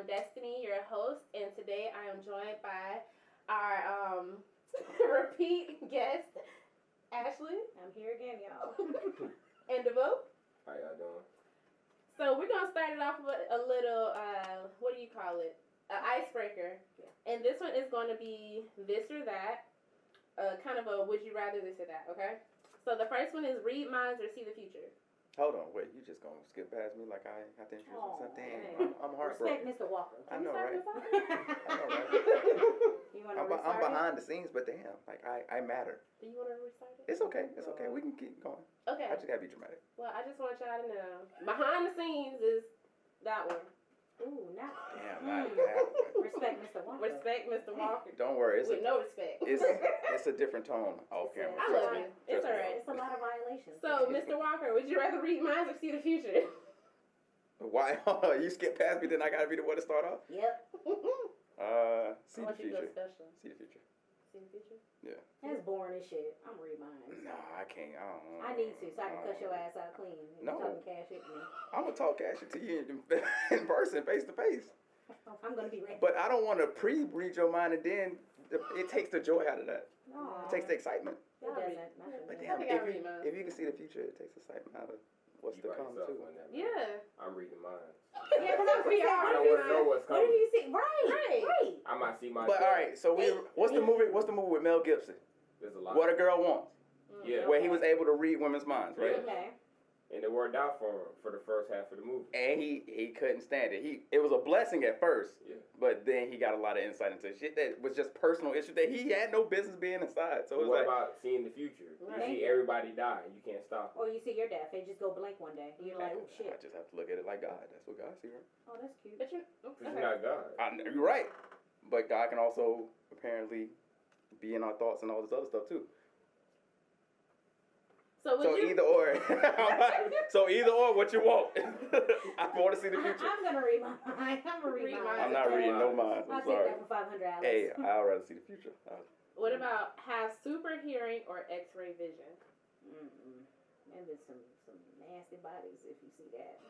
I'm Destiny, your host, and today I am joined by our repeat guest, Ashley. I'm here again, y'all. And Devoe. How y'all doing? So we're gonna start it off with a little, what do you call it? An icebreaker. Yeah. And this one is going to be this or that, kind of a would you rather this or that. Okay. So the first one is read minds or see the future. Hold on, wait, you just gonna skip past me like I have to introduce myself? Damn, I'm Respect heartbroken. Mr. Walker. I know, right? I know, right? You want to I'm behind the scenes, but damn, like I matter. Do you want to recite it? It's okay, it's okay. We can keep going. Okay. I just gotta be dramatic. Well, I just want y'all to know, behind the scenes is that one. Ooh, now. Damn, not that one. Respect Mr. Walker. Respect Mr. Walker. Don't worry, With no respect. it's a different tone off camera. I love it. It's alright. It's a lot of violations. So, Mr. Walker, would you rather read minds or see the future? Why? You skip past me, then I gotta be the one to start off. Yep. See the future. See the future. See the future? Yeah. That's boring as shit. I'm read mine. Nah, I can't. I don't know. I need to, so I can cuss your ass out clean. You No. talking cash shit to me. I'm gonna talk cash to you in person, face to face. I'm gonna be ready. But I don't want to pre-read your mind, and then it takes the joy out of that. No, It takes the excitement. it doesn't. But I damn, think I read mine. if you can see the future, it takes excitement out of what's You to by come yourself too. on that, man. Yeah. I'm reading mine. Yeah, because I'm free. I I don't want to know what's What coming. did you see? Right. I might see my. But dad. all right, so what's the movie? What's the movie with Mel Gibson? There's a lot. What a Girl Wants, Yeah. where he was able to read women's minds, right? Okay. And it worked out for him for the first half of the movie. And he couldn't stand it. It was a blessing at first, Yeah. but then he got a lot of insight into shit that was just personal issues that he had no business being inside. So it was What like, about seeing the future? Right. You see everybody die, and you can't stop Or it. you see your death, they just go blank one day. You're like, oh I shit. just have to look at it like God. That's what God sees, right? Oh, that's cute. But you, Because okay. you're not God. You're right, but God can also apparently be in our thoughts and all this other stuff too. So, So would you, either or. So either or, what you want. I want to see the future. I'm gonna read mine. I'm gonna read mine. I'm not reading no minds. I'll I'm take sorry. that for 500, Alex. Hey, I'd rather see the future. what about have super hearing or X-ray vision? And there's some nasty bodies if you see that.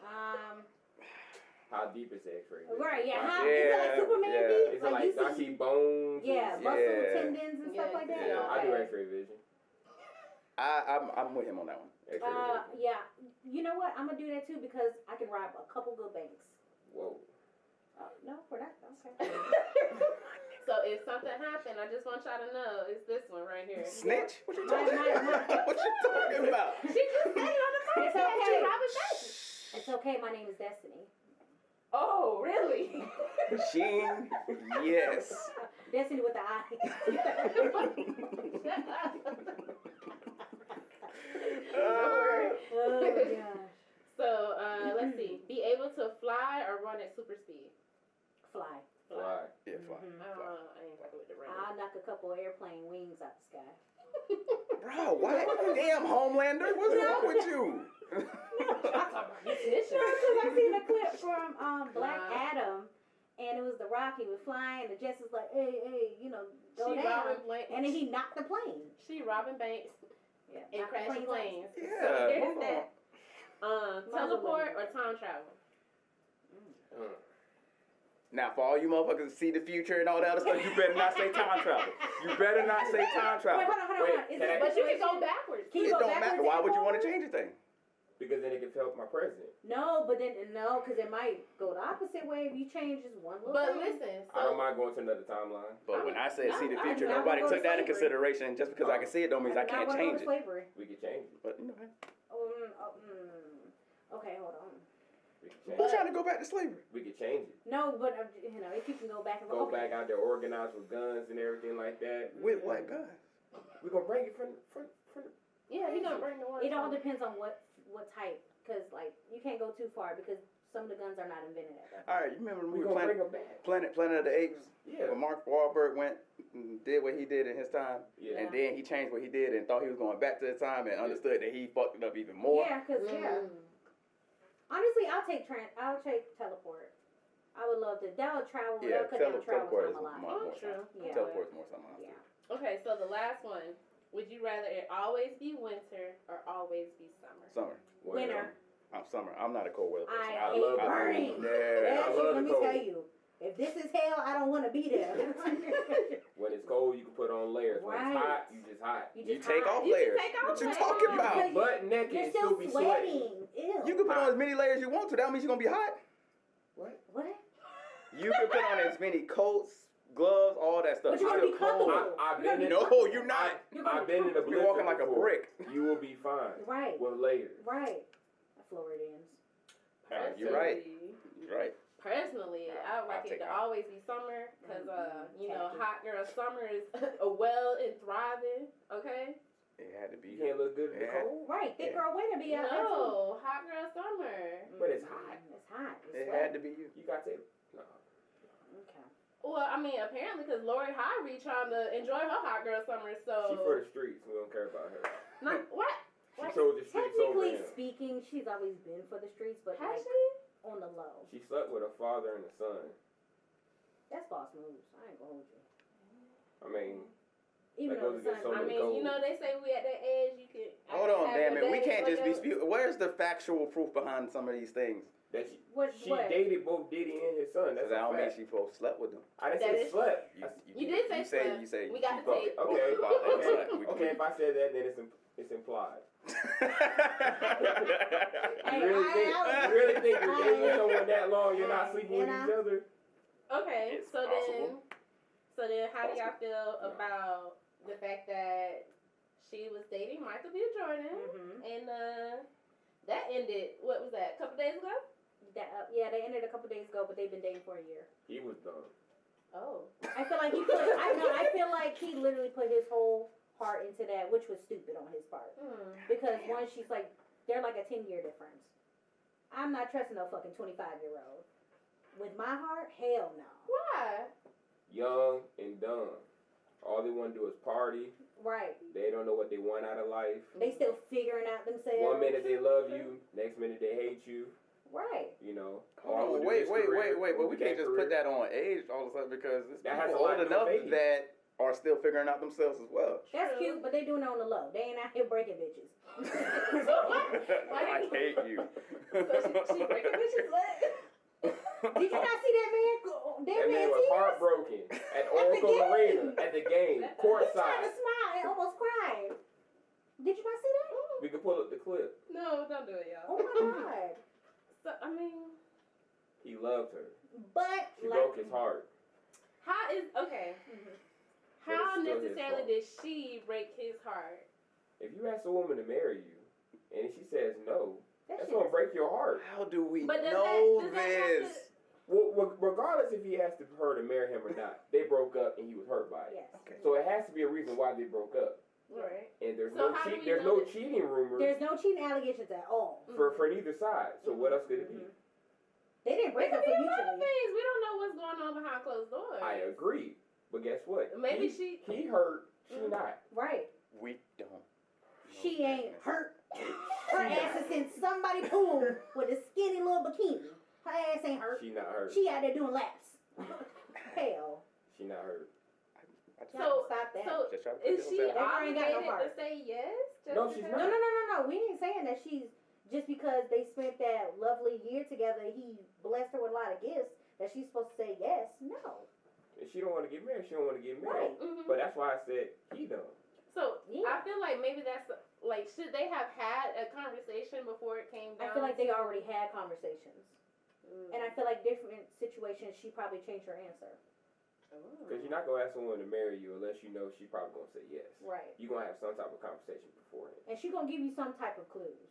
How deep is the X-ray? vision? Right, yeah. How, Yeah, is it like Superman yeah. deep? Is it like you I see bones? yeah, and- muscle Yeah. tendons and stuff Yeah, like that. Yeah, I do Okay. X-ray vision. I'm with him on that one. X-ray vision. Yeah. You know what? I'm gonna do that too because I can rob a couple good banks. Whoa. Oh, no, for that. Okay. So if something happened, I just want y'all to know it's this one right here. Snitch? What you My- talking my- about? What you talking about? She just said it on the phone. It's Said okay. you Robin Banks. It's okay. My name is Destiny. Oh, really? Sheen, yes. Destiny with the I. Oh gosh. So let's see. Be able to fly or run at super speed. Fly. Fly. Yeah, fly. I ain't fucking with the run. I'll knock a couple airplane wings out the sky. Bro, what? Damn, Homelander, what's wrong with you? Because I seen a clip from Black Adam, and it was The Rock. He was flying, and Jess was like, "Hey, go She down," Robin Banks. and then he knocked the plane. She Robin Banks Yeah, and knocked the crashed plane planes. Yeah, So here's hold that. Teleport or time travel. Now, for all you motherfuckers that see the future and all that other stuff, you better not say time travel. You better not say time Wait, travel. hold on. Wait, Is can this I- But you can go situation- backwards. Can you It go don't backwards matter. and Why would you want forward? to change anything? Because then it can help my president. No, but then because it might go the opposite way if you change just one little But thing. listen, I don't so mind going to another timeline. But when I said see the No, future, I'm not nobody gonna go took to that in slavery. consideration. Just because I can see it don't mean I do not can't wanna go change to it. slavery. We could change it. But, you know, Okay, hold on. We could who's change trying it. to go back to slavery? We could change it. No, but if you can go back and Go back out there organized with guns and everything like that. With what guns? We're going to bring it from yeah, he gonna bring the one. It all depends on what type, because like you can't go too far because some of the guns are not invented at that. All right, you remember the We're movie going to bring Planet, them back. Planet of the Apes? Yeah. When Mark Wahlberg went and did what he did in his time, Yeah. and then he changed what he did and thought he was going back to the time and understood that he fucked it up even more. Yeah, because honestly, I'll take teleport. I would love to. That would travel. Yeah, that would cut down travel teleport is time a lot. more Oh, true. time. Yeah. Teleport's more something else. Yeah. Okay, so the last one. Would you rather it always be winter or always be summer? Summer. Winter. I'm summer. I'm not a cold weather person. I love hate burning. Yeah. I love Let the me cold. tell you. If this is hell, I don't want to be there. When it's cold, you can put on layers. When Right. it's hot, you just hot. You take off You can layers. take off What you layers. talking about? Butt naked You're and still still be sweating. sweating. Ew. You can put on as many layers you want to. That means you're gonna be hot. What? What? You can put on as many coats, gloves, all that stuff. But you're You're gonna be still cold. comfortable. I've You're been in. gonna No, you're not. I've been in a blizzard. You're walking like a before. brick. You will be fine. Right. With layers. Right. Floridians. You're right. You're right. Personally, I would like I'll it take to it. always be summer because, you know, Tacky. hot girl summer is well and thriving. Okay. It had to be. You can't look good in the Yeah. cold. Right. Thick Yeah. girl winter be out there too. No, hot girl summer. But it's hot. It's hot. It's It sweat. had to be you. You got to. No. Okay. Well, I mean, apparently, because Lori Harvey trying to enjoy her hot girl summer, so. She for the streets. We don't care about her. Not, what? She sold the streets over Technically him. speaking, she's always been for the streets, but Has like she? on the low. She slept with a father and a son. That's boss moves. I ain't gonna hold you. I mean, Even That though goes the against son. so I many mean, codes. you know, they say we at that age, you can. Hold on, have damn your it. We daddy can't just like a- dispute. Where's the factual proof behind some of these things? that What? she What? dated both Diddy and his son. That's Because I a don't mean fact. she both slept with them. I didn't That say is- slept. You did say slept. You say We got she the both- tape. both Okay. about that Okay. slept. We- Okay, if I said that, then it's implied. Hey, You really think you're dating someone that long, you're not sleeping with each other? Okay, It's so possible. then how do y'all feel about the fact that she was dating Michael B. Jordan Mm-hmm. and that ended? What was that? A couple days ago? Yeah, they ended a couple days ago, but they've been dating for a year. He was dumb. Oh, I feel like he put. I feel like he literally put his whole heart into that, which was stupid on his part. Because one, she's like, they're like a 10-year difference. I'm not trusting no fucking 25-year-old. With my heart, hell no. why? Young and dumb. All they want to do is party. Right. They don't know what they want out of life. They still figuring out themselves. One minute they love you, next minute they hate you. Right. You know. Oh, wait, but we can't just put that on age all of a sudden because it's That has people a lot old to do with enough age. that are still figuring out themselves as well. That's True. cute, but they doing it on the low. They ain't out here breaking bitches. I hate you. So she breaking bitches' legs? Did you not see that man? That man was heartbroken at Oracle Arena at the game, He tried courtside. to smile and almost cried. Did you not see that? We can pull up the clip. No, don't do it, Oh y'all. my god. So I mean, He loved her. But She like, broke his heart. how is okay? But How it's still his necessarily fault. did she break his heart? If you ask a woman to marry you and she says no, that that's shit gonna break your heart. How do we But does know that have this? to- Well, regardless if he asked her to marry him or not, they broke up and he was hurt by it. Yes. Okay. So it has to be a reason why they broke up. Right. And there's So no how do we there's know no that- cheating rumors There's no cheating allegations at all. for neither side. So what else could it be? Mhm. They didn't It break could up be for a lot of mutually. things. We don't know what's going on behind closed doors. I agree. But guess what? Maybe he hurt, she Mhm. not. Right. We don't. know She ain't business. hurt. Her ass is in somebody's pool with a skinny little bikini. Her ass ain't hurt. She not hurt. She out there doing laps. Hell. She not hurt. I just, So- Stop that. so just try to put is it on she that. That girl ain't got no obligated to heart. say yes? Just No, she's because- No, no. We ain't saying that she's just because they spent that lovely year together. He blessed her with a lot of gifts. That she's supposed to say yes. No. If she don't want to get married, she don't want to get married. Right. Mhm. But that's why I said he done. So Yeah. I feel like maybe that's like, should they have had a conversation before it came down? I feel like they to- already had conversations, and I feel like different situations she probably changed her answer. Because you're not going to ask someone to marry you unless you know she probably going to say yes. Right. You're going to have some type of conversation beforehand. And she gonna give you some type of clues.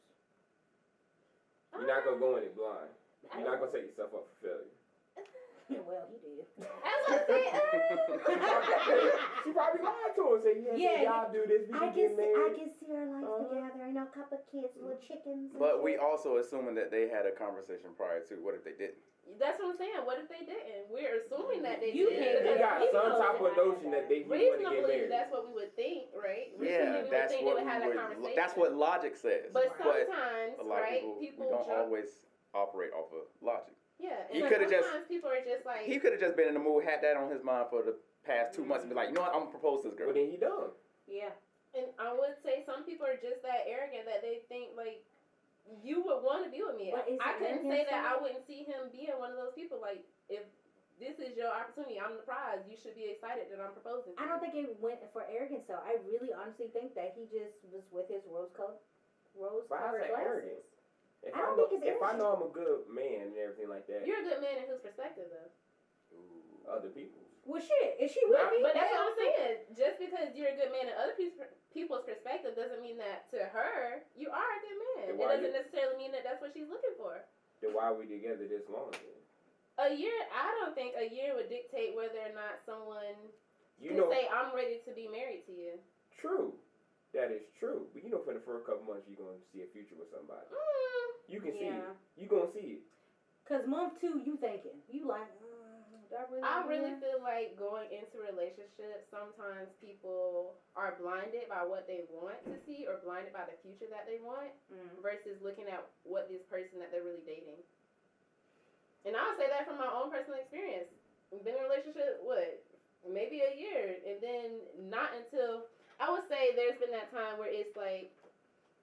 You're not going to go in it blind. You're not going to set yourself up for failure. Well, he did. As I She probably lied to him and said, Yeah, y'all do this, we I can get can married. see our life Uh-huh. together. You know, a couple of kids, little chickens. and But we shit. also assuming that they had a conversation prior to. What if they didn't? That's what I'm saying. What if they didn't? We're assuming that they You did. can't- They got You some know type of that. notion that they want to get Reasonably, married. that's what we would think, right? Yeah, Reasonably, we would that's think what they would have a we conversation. would. That's what logic says. But But sometimes, a lot of right? people, People we don't jump. always operate off of logic. Yeah. He and coulda just- sometimes people are just like. He could have just been in the mood, had that on his mind for the past 2 months, and be like, you know what, I'm gonna propose to this girl. But then he done. Yeah. And I would say some people are just that arrogant that they think like you would want to be with me. But is I it couldn't arrogance, say that though? I wouldn't see him being one of those people. Like if this is your opportunity. I'm the prize. You should be excited that I'm proposing. I don't think it went for arrogance though. I really honestly think that he just was with his rose-covered glasses. Arrogance? I don't think it's If I arrogant. know I'm a good man and everything like that, You're a good man in whose perspective, though. other people's. Well, shit, is she with Nah, me? But that's what I'm saying. Just because you're a good man in other people's perspective doesn't mean that to her you are a good man. Then It why doesn't you- necessarily mean that that's what she's looking for. Then why are we together this long then? A year, I don't think a year would dictate whether or not someone You can know, say I'm ready to be married to you. true. That is true. But you know, for the first couple months, you're going to see a future with somebody. You can see it. Yeah. You going to see it. Cause month 2, you thinking, you like, do I want really her? feel like going into relationships, sometimes people are blinded by what they want to see or blinded by the future that they want versus looking at what this person that they're really dating. And I'll say that from my own personal experience. Been in a relationship, maybe a year, and then not until, I would say there's been that time where it's like,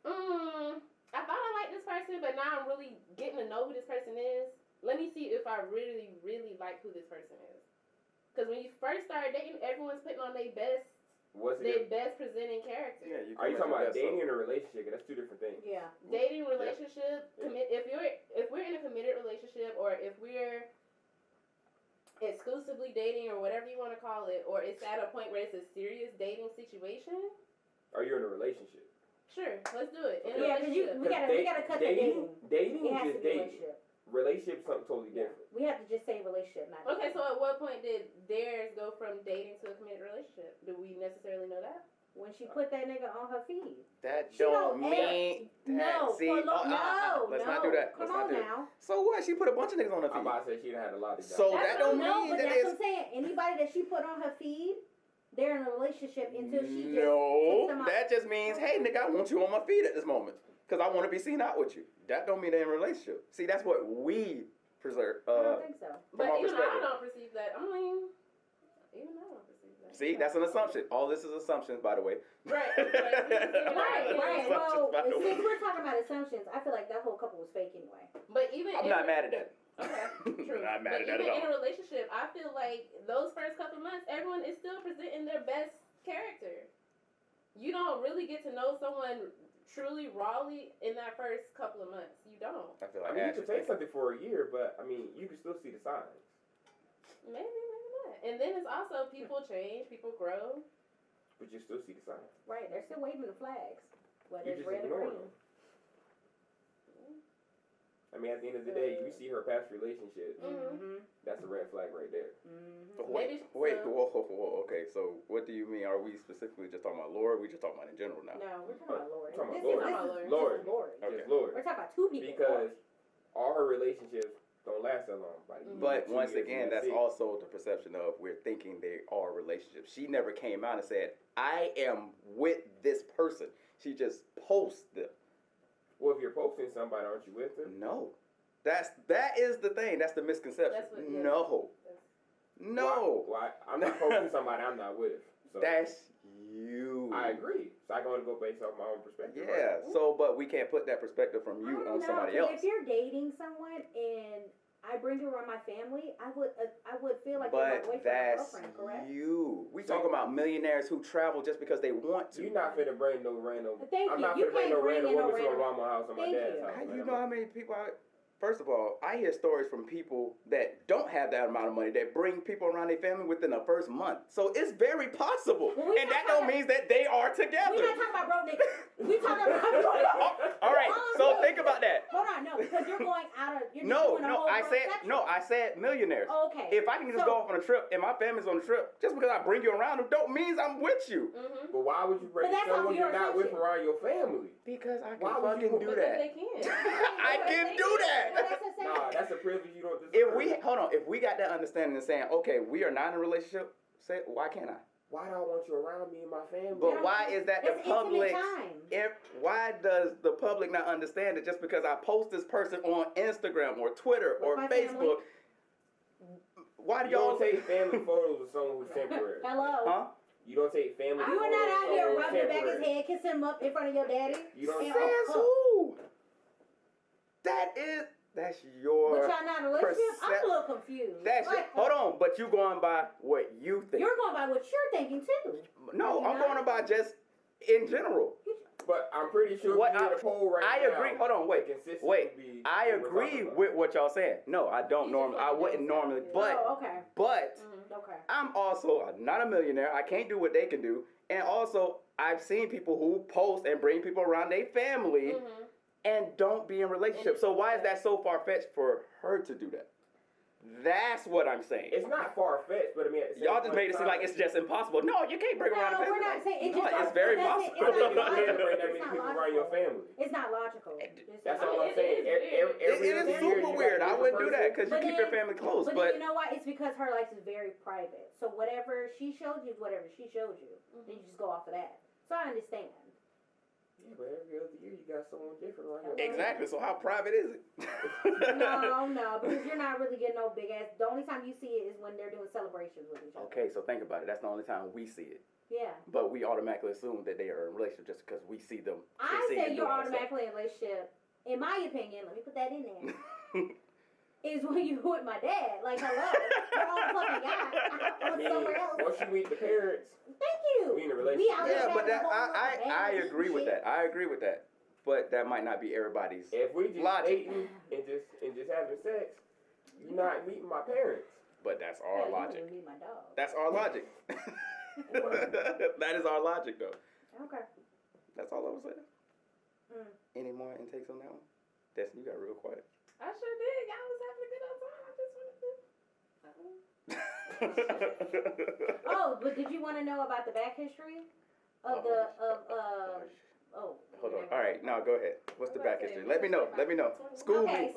I thought I liked this person, but now I'm really getting to know who this person is. Let me see if I really, really like who this person is. Because when you first start dating, everyone's putting on their best presenting character. Yeah, you Are you talking about dating or or a relationship? 'Cause that's two different things. Yeah. Dating, relationship, if we're in a committed relationship, or if we're exclusively dating, or whatever you want to call it, or it's at a point where it's a serious dating situation, Are you in a relationship? sure, let's do it. In a Yeah, because relationship. we gotta cut the dating. Dating It is has to just be dating. relationship. Relationship is something totally Yeah. different. We have to just say relationship, not Okay, dating. so at what point did theirs go from dating to a committed relationship? Do we necessarily know that? When she put that nigga on her feed. that She don't don't mean that. No, See, for no, let's not do that. Come Let's not on do that. now. So what? She put a bunch of niggas on her I'm feet. about to say she'd had a lot of jobs. So that don't No, mean but that that's what it's I'm saying. Anybody that she put on her feed, they're in a relationship until she just no. takes them out. That just means, hey, nigga, I want you on my feet at this moment because I want to be seen out with you. That don't mean they're in a relationship. See, that's what we preserve. I don't think so. From But our even I perspective. don't perceive that. I mean, even I don't perceive that. See, that's an assumption. All this is assumptions, by the way. Right. Right. Well, by the way. since we're talking about assumptions, I feel like that whole couple was fake anyway. But even I'm not mad at that. Okay, true. Not mad But at that even at all. in a relationship, I feel like those first couple months, everyone is still presenting their best character. You don't really get to know someone truly rawly in that first couple of months. You don't. I feel I like mean, you Ash can is take thinking. something for a year, but I mean, you can still see the signs. Maybe not. And then it's also people change, people grow. But you still see the signs. Right. They're still waving the flags, whether You it's just red or ignore green. them. I mean, at the end of the day, you see her past relationship. Mm-hmm. That's a red flag right there. Mm-hmm. Maybe Wait, so. whoa. Okay, so what do you mean? Are we specifically just talking about Lord? Or we just talking about in general now? No, we're talking about Lori. Talking about This Lori. is Lori. just Lori. Okay. Just Lord. We're talking about two people. Because all her relationships don't last that long. Like, But 2 once years again, and that's it. also the perception of we're thinking they are relationships. She never came out and said, I am with this person. She just posts them. Well, if you're posting somebody, aren't you with them? No. That is the thing. That's the misconception. That's what- yeah. No. No. Why? I'm not posting somebody I'm not with. So That's you. I agree. So I can only go based off my own perspective. Yeah. Right? So, but we can't put that perspective from you on somebody else. If you're dating someone and I bring you around my family, I would feel like But you're my boyfriend or that's girlfriend, correct? you. We So- talking about millionaires who travel just because they want to. You're not finna bring no random. Thank I'm you. not You finna bring can't no bring random in no woman to random- my mama's house or my Thank dad's you. house. How man. you know how many people First of all, I hear stories from people that don't have that amount of money that bring people around their family within the first month. So it's very possible. Well, we and not that don't talking- mean that they are We're together. not talking about broke niggas. We talking about All right, I'm so saying- think about that. Hold on, no, because you're going out of you're No, doing a no, whole I world said spectrum. I said millionaires. Okay. If I can just go off on a trip and my family's on a trip, just because I bring you around, don't means I'm with you. Mm-hmm. But why would you bring But that's someone off your you're not with assumption. around your family? Because I can Why would fucking you- do Because that. they can. I can do Well, that. that's the same. Nah, that's a privilege you don't deserve. If we got that understanding and saying, okay, we are not in a relationship, say, why can't I? Why do I want you around me and my family? But why is that the It's intimate public? time. Why does the public not understand it just because I post this person on Instagram or Twitter With or my Facebook? Why do You y'all don't take family photos with someone who's temporary. Hello. Huh? You don't take family You photos are not with out here someone who's rubbing back his temporary. head, kissing him up in front of your daddy. You don't And- Says who? That is That's your. But y'all not in a relationship? I'm a little confused. That's hold on, but you going by what you think. You're going by what you're thinking too. No, I'm going by just in general. But I'm pretty sure What if you did a poll right I now, agree. Hold on, wait. I agree with what y'all saying. No, I don't normally. I wouldn't normally. But okay. But Okay. I'm also not a millionaire. I can't do what they can do. And also, I've seen people who post and bring people around their family and don't be in relationships. So why is that so far-fetched for her to do that? That's what I'm saying. It's not far-fetched, but I mean, y'all just made it seem like it's just impossible. No, you can't bring around a family. No, we're not saying it. It's very possible. I think you can't bring that many people around your family. It's not logical. That's all I'm saying. It is super weird. I wouldn't do that because you keep your family close. But you know why? It's because her life is very private. So whatever she showed you is whatever she showed you. Then you just go off of that. So I understand. Yeah, but every other year you got someone different around your Exactly. So how private is it? No, because you're not really getting no big ass. The only time you see it is when they're doing celebrations with each other. Okay, so think about it. That's the only time we see it. Yeah. But we automatically assume that they are in a relationship just because we see them. I say you're automatically in a relationship. In my opinion, let me put that in there. Is when you with my dad. Like, hello. You're all fucking guy. I was somewhere else. Once you meet the parents. Thank you. We in a relationship. Yeah, but that I agree with that. I agree with that. But that might not be everybody's If we just logic. dating and just having sex, you're not meeting my parents. But that's our logic. You my dog. That's our logic. That is our logic, though. Okay. That's all I was saying. Any more intakes on that one? Destiny, you got real quiet. I sure did. Y'all was having a good old time. I just wanted to. Oh, but did you want to know about the back history of Oh. Hold on. All right, now go ahead. What's the back history? Let me know. School me.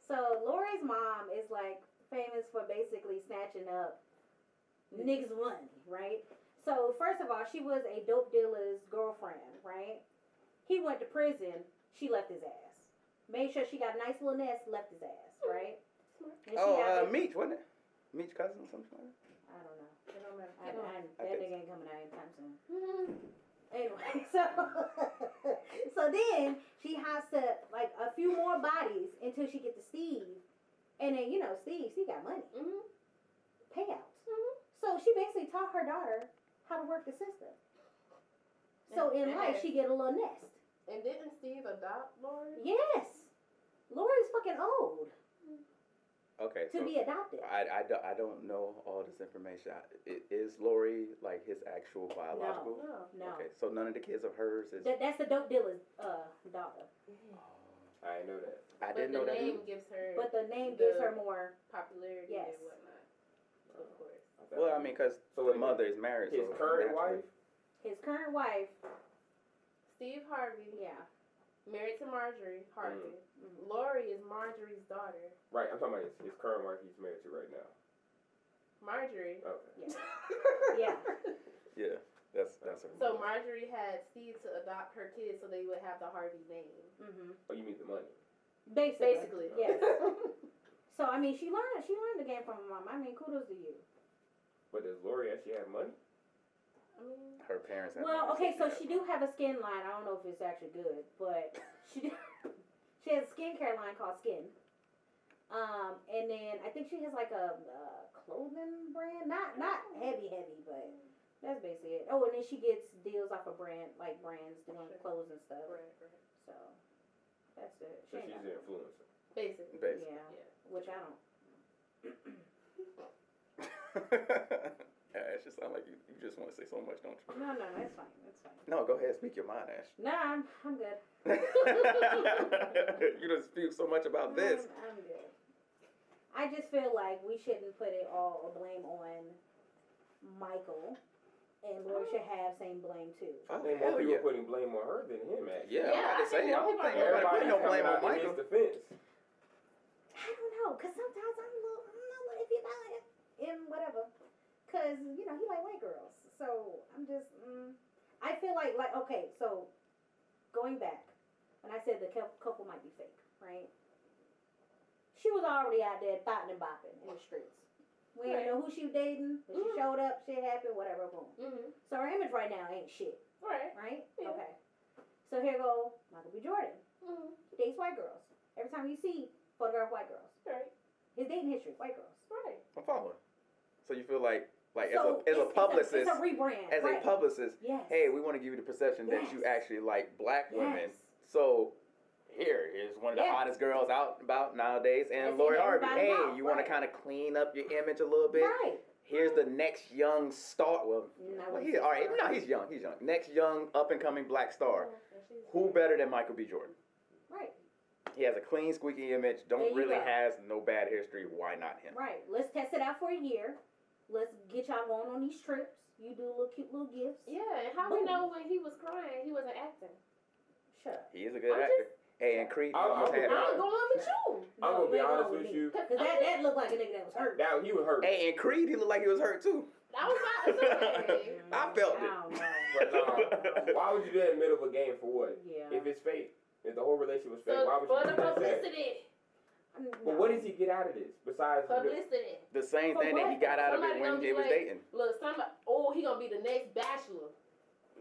So Lori's mom is like famous for basically snatching up niggas' money, right? So first of all, she was a dope dealer's girlfriend, right? He went to prison. She left his ass. Made sure she got a nice little nest. Left his ass, right? Meech, wasn't it? Meech cousin or something like that? I don't know. It don't matter. That nigga ain't coming out anytime soon. Anyway, so then she has to like a few more bodies until she gets to Steve, and then Steve got money, payouts. So she basically taught her daughter how to work the system. So in life she get a little nest. And didn't Steve adopt Lori? Yes, Lori's fucking old. Okay, to be adopted. I don't know all this information. Is Lori like his actual biological? No. Okay, so none of the kids of hers is. That's the dope dealer's daughter. I didn't know that. I didn't know that. But the name gives her more popularity and whatnot. Of course. Well, I mean, because the mother is married. His current wife. His current wife. Steve Harvey. Yeah. Married to Marjorie Harvey. Lori is Marjorie's daughter. Right, I'm talking about his current wife he's married to right now. Marjorie. Okay. Yeah. Yeah, that's her. So Marjorie had Steve to adopt her kids so they would have the Harvey name. Oh, you mean the money? Basically, yes. So I mean, she learned the game from her mom. I mean, kudos to you. But does Lori actually have money? Her parents have Well, okay, so she do have a skin line. I don't know if it's actually good, but she has a skincare line called Skin. And then I think she has like a clothing brand, not heavy, but that's basically it. Oh, and then she gets deals off of brands doing clothes and stuff. Right. So that's it. So she's an influencer. Basically. Yeah. Which I don't. Ash, it sounds like you just want to say so much, don't you? No, that's fine. No, go ahead, speak your mind, Ash. No, I'm good. You done speak so much about this. I'm good. I just feel like we shouldn't put it all blame on Michael, and Lori should have same blame too. I think more people putting blame on her than him, actually. Yeah, I'm about to say, I don't think nobody putting no blame on Michael. Defense. I don't know, because sometimes I'm a little iffy about him, whatever. Because, he like white girls. So, I'm just, I feel like, okay, so, going back, when I said the couple might be fake, right? She was already out there thotting and bopping in the streets. We didn't know who she was dating, but she showed up, shit happened, whatever, boom. So, her image right now ain't shit. Right? Yeah. Okay. So, here go Michael B. Jordan. He dates white girls. Every time you see photograph white girls. Right. His dating history, white girls. Right. I'm following. So you feel like So as a publicist, it's a rebrand. as a publicist, yes. hey, we want to give you the perception that you actually like black women. Yes. So here's one of the hottest girls out about nowadays, and Lori Harvey. Hey, you want to kind of clean up your image a little bit. Right. Here's the next young star. Well, he's all right. No, he's young. He's young. Next young up and coming black star. Who better than Michael B. Jordan? Right. He has a clean, squeaky image. Don't really go. has no bad history. Why not him? Right. Let's test it out for a year. Let's get y'all going on these trips. You do little cute little gifts. Yeah, and how we know when he was crying, he wasn't acting? Shut up. He is a good actor. Hey, and Creed almost had. I'm going with you. I'm gonna be honest with you. Because that looked like a nigga that was hurt. He was hurt. Hey, and Creed, he looked like he was hurt too. That was about to say. I felt it. I don't know. But why would you do that in the middle of a game for what? Yeah. If it's fake, if the whole relationship was fake, So why would for you the do that? publicity. But what does he get out of this besides Publicity. The same For thing that he what? got out of it Somebody when gonna they be was like, dating. Look, somebody. He gonna be the next Bachelor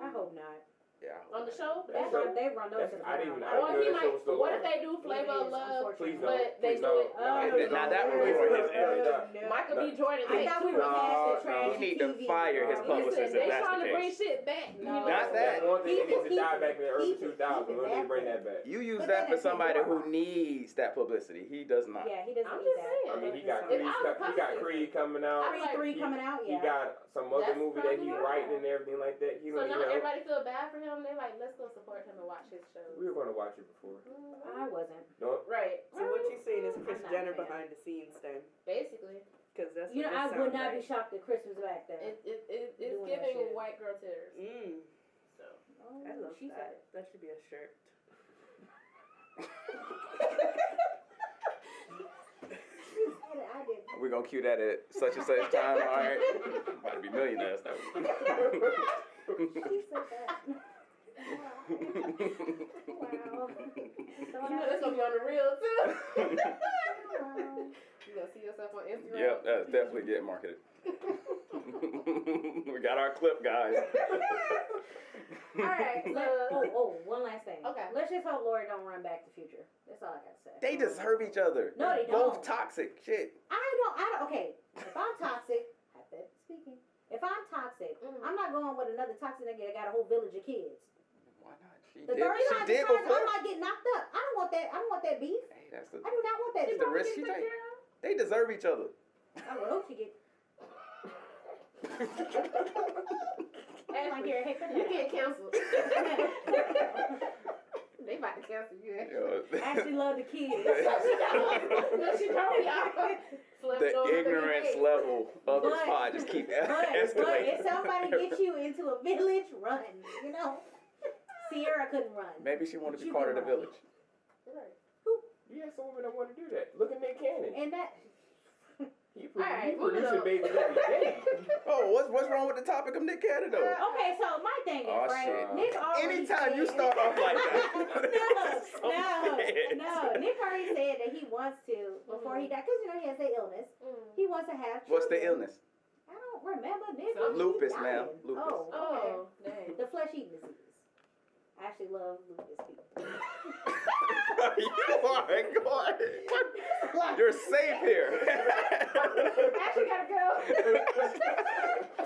I hope not. Yeah. on the show. That's They run those to the I didn't even. ground. I Or didn't he know that show might. was still What on. if they do Flavor of Love? Please But don't. they Please do don't. it. Now that would ruin his image. Michael B. Jordan. I thought we were past the No, trash He need to TV. fire his No. publicist Listen, if they that's trying the to bring case. shit back. No. Not that. That's one thing that needs to Keep die it, back in the early keep it, 2000s. keep it When they bring back. that back. You use But that then for that's somebody who his needs that publicity. He does not. Yeah, he doesn't I'm need just that. saying. I mean, he got If Creed. I was He got Creed coming out. Creed 3 coming out, He yeah. got some other That's movie that he's probably writing right. and everything like that. He So don't now even know. everybody feel bad for him. They like, let's go support him and watch his show. We were going to watch it before. I wasn't. No, Right. So what you saying is Kris I'm not a Jenner fan. behind the scenes then? Basically, Because that's You know, what I this would sounds not be like. shocked if Chris was back there. it's Doing that giving shit. white girl tears. So. Oh, I love she said that. it. That should be a shirt. She said it. I did. We're going to cue that at such and such time. All right. About to be millionaires now. She said that. Wow. Wow. You know that's gonna be on the reel too. You gonna see yourself on Instagram? Yep, that's definitely getting marketed. We got our clip, guys. Alright, One last thing. Okay. Let's just hope Lori don't run Back to the Future. That's all I gotta say. They deserve each other. No, they Both don't. toxic. Shit. I don't, okay. If I'm toxic, hypothetically speaking, if I'm toxic, I'm not going with another toxic nigga that got a whole village of kids. Why not? She The did. 30 She times did I'm before. not getting knocked up. I don't want that. I don't want that beef. Hey, that's the. I do not want that It's beef. the risk she takes. They deserve each other. I would hope she get. Like here, hey, put You that get out. canceled. They about to cancel you. I actually love the kids. No, she told y'all. The ignorance level of this pod just keep But escalating. if somebody gets you into a village, run. You know, Sierra couldn't run. Maybe she wanted to be You part of can the run. village. you had some women that want to do that. Look at Nick Cannon. And that. He Alright, producing moving on. babies every day. Oh, what's wrong with the topic of Nick Cannon though? Okay, so my thing is, Oh, right? shit. Nick already Anytime you said- start off like that. No. Nick already said that he wants to before he died, because you know he has the illness. He wants to have. What's the children. illness? I don't remember. Nick. Some lupus, He ma'am. dying. Lupus. Oh, okay. Oh, dang. The flesh-eating disease. I actually love lupus people. You are God. You're safe here. Actually gotta go.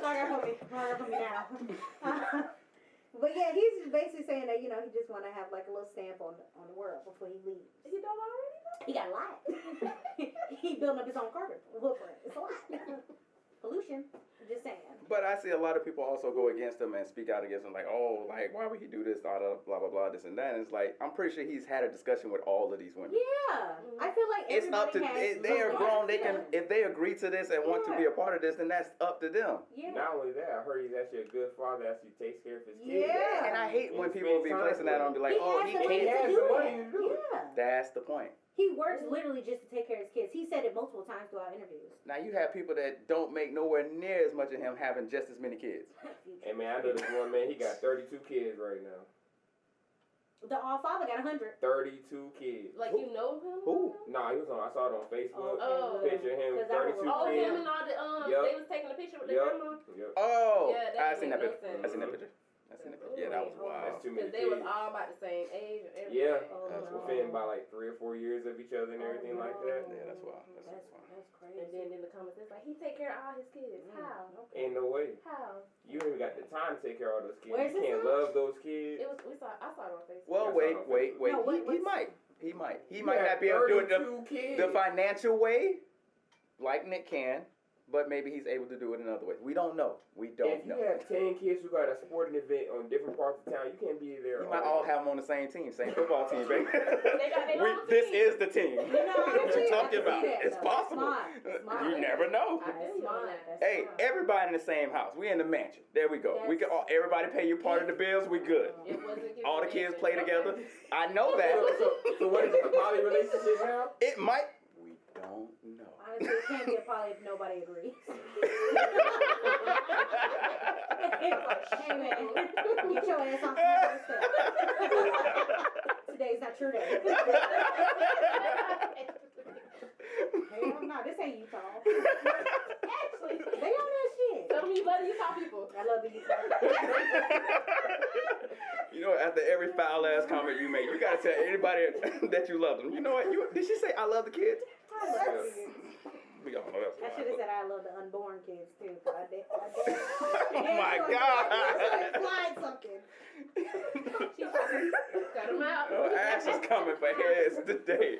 Hang up on me now. But yeah, he's just basically saying that, you know, he just want to have like a little stamp on the world before he leaves. He done already? He got a lot. He building up his own carbon footprint. It's a lot. Pollution. I'm just saying. But I see a lot of people also go against him and speak out against him, like, oh, like, why would he do this, blah, blah, blah, this and that. And it's like, I'm pretty sure he's had a discussion with all of these women. Yeah. I feel like It's up to, everybody has they are something. grown, they can, if they agree to this and want to be a part of this, then that's up to them. Yeah. Not only that, I heard he's actually a good father. Actually takes care of his kids. Yeah. And I hate when people be placing that on, be like, oh, he has the can't. means to has do the it. money to do it. Yeah. That's the point. He works literally just to take care of his kids. He said it multiple times throughout interviews. Now you have people that don't make nowhere near as much of him having just as many kids. Hey man, I know this one man. He got 32 kids right now. The father got 100. 32 kids. Like you know him? Who? Nah, he was on. I saw it on Facebook. Oh. Picture of him, 'Cause I 32 Oh, kids. him and all the Yup. they was taking a picture with their Yup. grandma. Yep. Oh, Yeah, that I don't seen that make no picture. sense. I seen that picture. Yeah, that was wild. That's too many Because they was kids. all about the same age and everything. Yeah, Oh, that's no. within by like 3 or 4 years of each other and everything like that. Yeah, that's wild. That's crazy. And then in the comments, it's like, he take care of all his kids. How? Ain't no way. How? You ain't even got the time to take care of all those kids. Where's You this can't on? love those kids. I saw it on Facebook. Well, That's wait. No, He might. He You might have not be able to do it 32 kids. the financial way, like Nick can, but maybe he's able to do it another way. We don't know. We don't If you know. have 10 kids who got a sporting event on different parts of town, you can't be there. You might all have them on the same team, same football team, baby. They got their own This team. is the team. You know, What you actually, I talking can about? see that, It's though. possible. It's smart. You never know. I feel you on that. Hey, everybody in the same house. We in the mansion. There we go. We can all, everybody pay your part of the bills. We good. It wasn't given All the kids attention. play Okay. together. I know that. So what is it, a poly relationship now? It might. We don't know. Honestly, it can't be a poly if nobody agrees. Hey man, get your ass off my doorstep. Today's not your day. Hell no, this ain't Utah. Actually, They on that shit. tell me you love Utah people. I love the Utah. You know, after every foul ass comment you make, you gotta tell anybody that you love them. You know what? Did she say I love the kids? I love the kids. We all know that's I should have said I love the unborn kids too. But I did. Oh my God. Implied something. Cut them out. Oh, Ash is coming for heads today.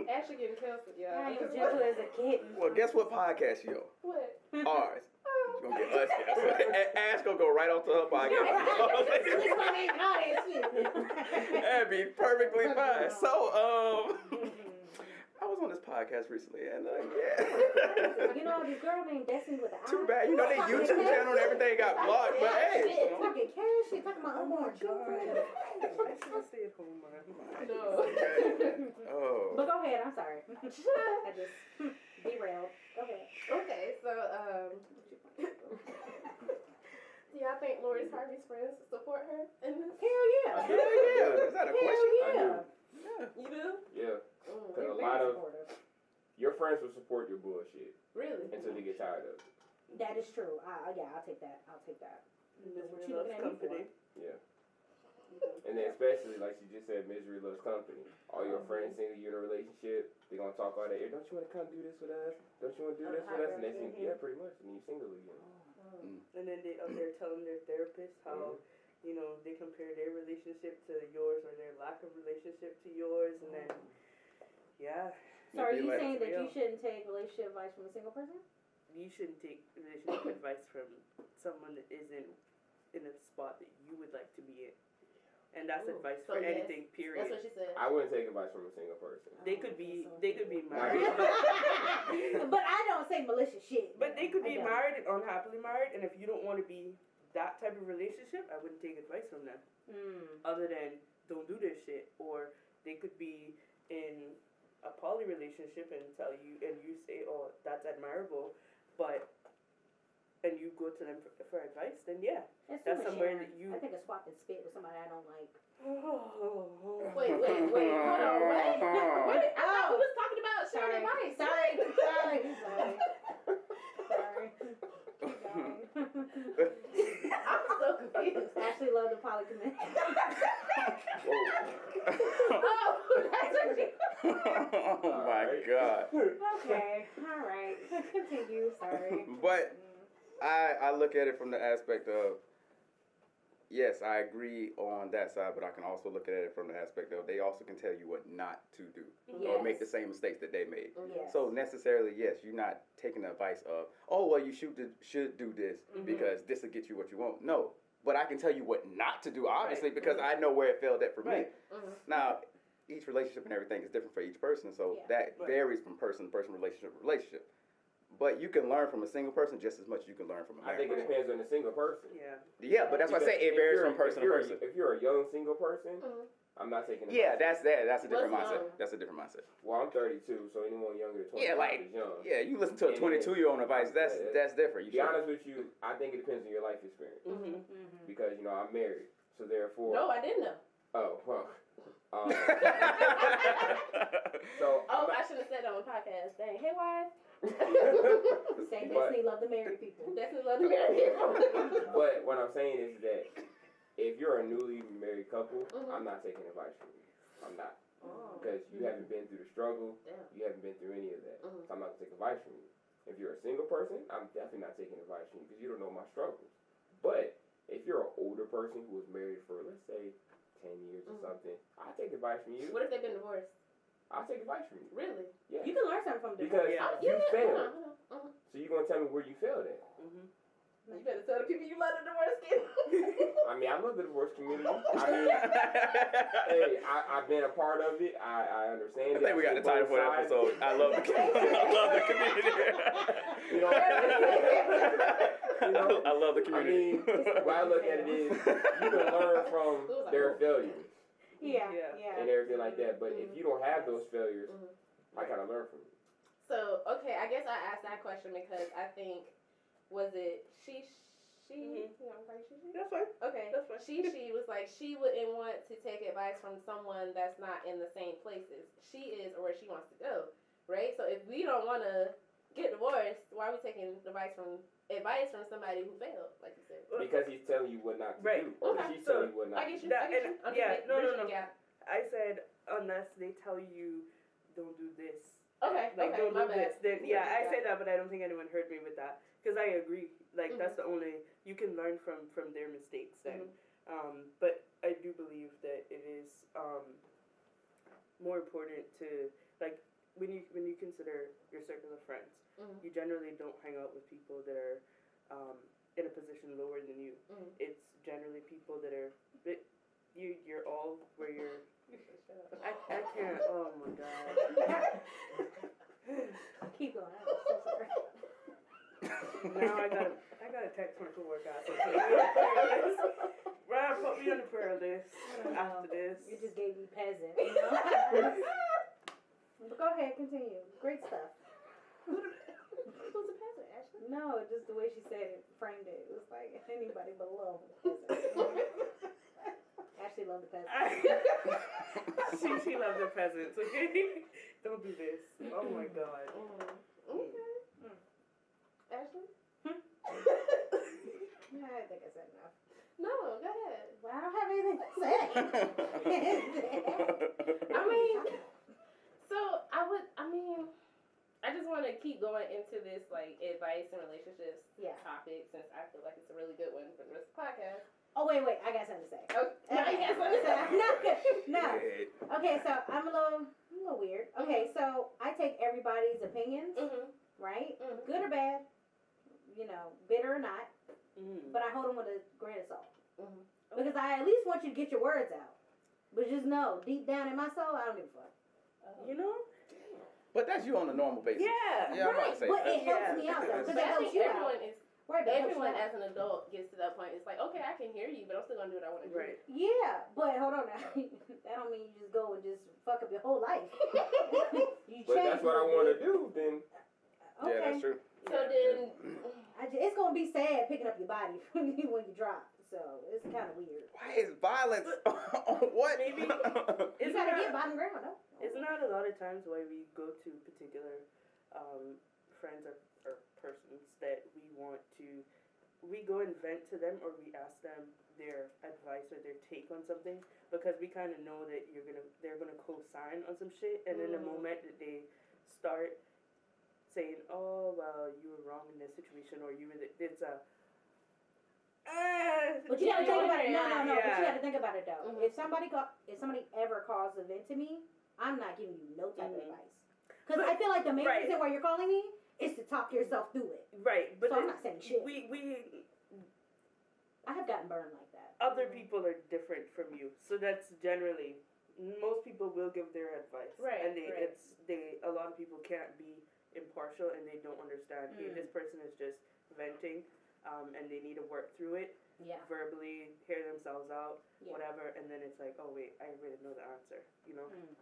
Ashley getting canceled, y'all. I am gentle as a kitten. Well, guess what podcast you on? What? Ours. She's gonna get us canceled. Ash gonna go right onto her podcast. That'd be perfectly fine. So, I was on this podcast recently, and yeah. You know, this girl named Destiny with the eyes. Too bad. You know, their YouTube channel and everything got blocked, but hey. Talking cash shit, talking about unborn children. I should have stayed home, man. No. Oh. But go ahead, I'm sorry. I just derailed. Go ahead. Okay, so, do y'all think Lori Harvey's friends support her in this? Hell yeah. Hell yeah. Is that a question? Hell yeah. You do? Yeah. Mm. Because a They're lot very of supportive. your friends will support your bullshit Really? until they get tired of it. That is true. Yeah, I'll take that. Misery What you loves looking at me company. Yeah. And then especially, like she just said, misery loves company. All your friends think you're in a relationship, they're going to talk all that. Hey, don't you want to come do this with us? Don't you want to do this with us? And they think, yeah, pretty much. And you're single again. And then they're telling their therapist how, you know, they compare their relationship to yours or their lack of relationship to yours. And then, yeah, So are you Like- saying that you real. shouldn't take relationship advice from a single person? you shouldn't take relationship advice from someone that isn't in a spot that you would like to be in. And that's Ooh. advice So for yes. anything, period. That's what she said. I wouldn't take advice from a single person. They could be married, But I don't say malicious shit. but they could I be don't. married and unhappily married. And if you don't want to be that type of relationship, I wouldn't take advice from them. Other than don't do this shit, or they could be in a poly relationship and tell you, and you say, oh, that's admirable, but and you go to them for advice, then yeah. That's That's too much somewhere sharing. that you- I think a swap and spit with somebody I don't like. Wait, hold on, wait. What? I thought we was talking about sharing advice. Sorry. I'm so confused. Ashley loved the polygamist. Oh, that's what she... Oh my God. Okay, all right. Continue. Sorry. But I look at it from the aspect of, yes, I agree on that side, but I can also look at it from the aspect of they also can tell you what not to do or make the same mistakes that they made. Yes. So necessarily, yes, you're not taking the advice of, oh, well, you should do this because this will get you what you want. No, but I can tell you what not to do, obviously, because I know where it failed at for me. Now, each relationship and everything is different for each person, so that varies from person to person, relationship to relationship. But you can learn from a single person just as much as you can learn from a I married think it person. depends on the single person. Yeah, but that's why I say it varies from person to person. If you're a young single person, I'm not taking advice. Yeah, that's a different What's mindset. young? That's a different mindset. Well, I'm 32, so anyone younger than 25 Yeah, like, is young. yeah, you listen to a 22-year-old advice, that's different. To be honest with you, I think it depends on your life experience. Because, you know, I'm married, so therefore... No, I didn't know. Oh, well... I should have said that on the podcast. Dang. Hey, wife. Say Destiny love to marry people. Destiny love to marry people. But what I'm saying is that if you're a newly married couple, I'm not taking advice from you. I'm not. Because you haven't been through the struggle. Yeah. You haven't been through any of that. So I'm not going to take advice from you. If you're a single person, I'm definitely not taking advice from you because you don't know my struggles. But if you're an older person who was married for, let's say, 10 years or something, I'll take advice from you. What if they've been divorced? I'll take advice from you. Really? Yeah. You can learn something from Because divorce. you failed. So you're going to tell me where you failed at. You better tell the people you love the divorce kid. I mean, I love the divorce community. I mean, hey, I've been a part of it. I understand it. I think we got the title for the episode. I love the community. You know, I love the community. I mean, what I look at it is you can learn from their failures. Yeah. And everything like that. But if you don't have those failures, I gotta learn from you. So, okay, I guess I asked that question because I think, was it she? You know, like she? That's fine. Okay. That's fine. She was like, she wouldn't want to take advice from someone that's not in the same places she is or where she wants to go, right? So if we don't want to get divorced, why are we taking advice from somebody who failed, like you said? Because he's telling you what not to do, or she's telling you what not to do. I said unless they tell you don't do this. Okay. Like don't my do bad. this. Then I say that, but I don't think anyone heard me with that because I agree. Like that's the only you can learn from their mistakes. Then, but I do believe that it is more important to like when you consider your circle of friends. You generally don't hang out with people that are in a position lower than you. It's generally people that are you're all where you're. I can't. Oh my god. Keep going. I'm so sorry. Now I gotta text my coworker. Ryan, put me on the prayer list after this. You just gave me peasant. You know? But go ahead, continue. Great stuff. Who's the peasant, Ashley? No, just the way she said it, framed it. It was like anybody below. Ashley loved the peasants. she loved the peasants. Okay, don't do this. Oh my god. Okay. Ashley? Yeah, I think I said enough. No, go ahead. Well, I don't have anything to say. I mean, I just want to keep going into this like advice and relationships topic since I feel like it's a really good one for the rest of the podcast. Oh wait, I got something to say. Oh, no, you got something to say. No. Okay, so I'm a little weird. Okay, so I take everybody's opinions, right? Good or bad, bitter or not, but I hold them with a grain of salt. Because I at least want you to get your words out. But just know, deep down in my soul, I don't give a fuck. You know? But that's you on a normal basis. Yeah. I'm about to say but that. it helps me out though. Because But it I helps think you out. everyone as an adult gets to that point. It's like, okay, I can hear you, but I'm still gonna do what I want to do. Right. Yeah, but hold on now. That don't mean you just go and just fuck up your whole life. But that's what I want to do. Then. Okay. Yeah, that's true. So then, It's gonna be sad picking up your body when you drop. So it's kind of weird. Why is violence on what? Maybe You gotta get bottom ground, though. Isn't that a lot of times why we go to particular friends or persons that we go and vent to them or we ask them their advice or their take on something because we kind of know that they're gonna co-sign on some shit, and in the moment that they start saying, "Oh well, you were wrong in this situation," or it's a But you gotta think about it. No. Yeah. But you gotta think about it though. If somebody ever calls a vent to me, I'm not giving you no type of advice. Because I feel like the main reason why you're calling me is to talk yourself through it. Right, but so I'm not saying shit. I have gotten burned like that. Other people are different from you, so that's generally most people will give their advice, right? And a lot of people can't be impartial and they don't understand. Hey, this person is just venting. And they need to work through it, verbally hear themselves out, whatever, and then it's like, oh wait, I really know the answer,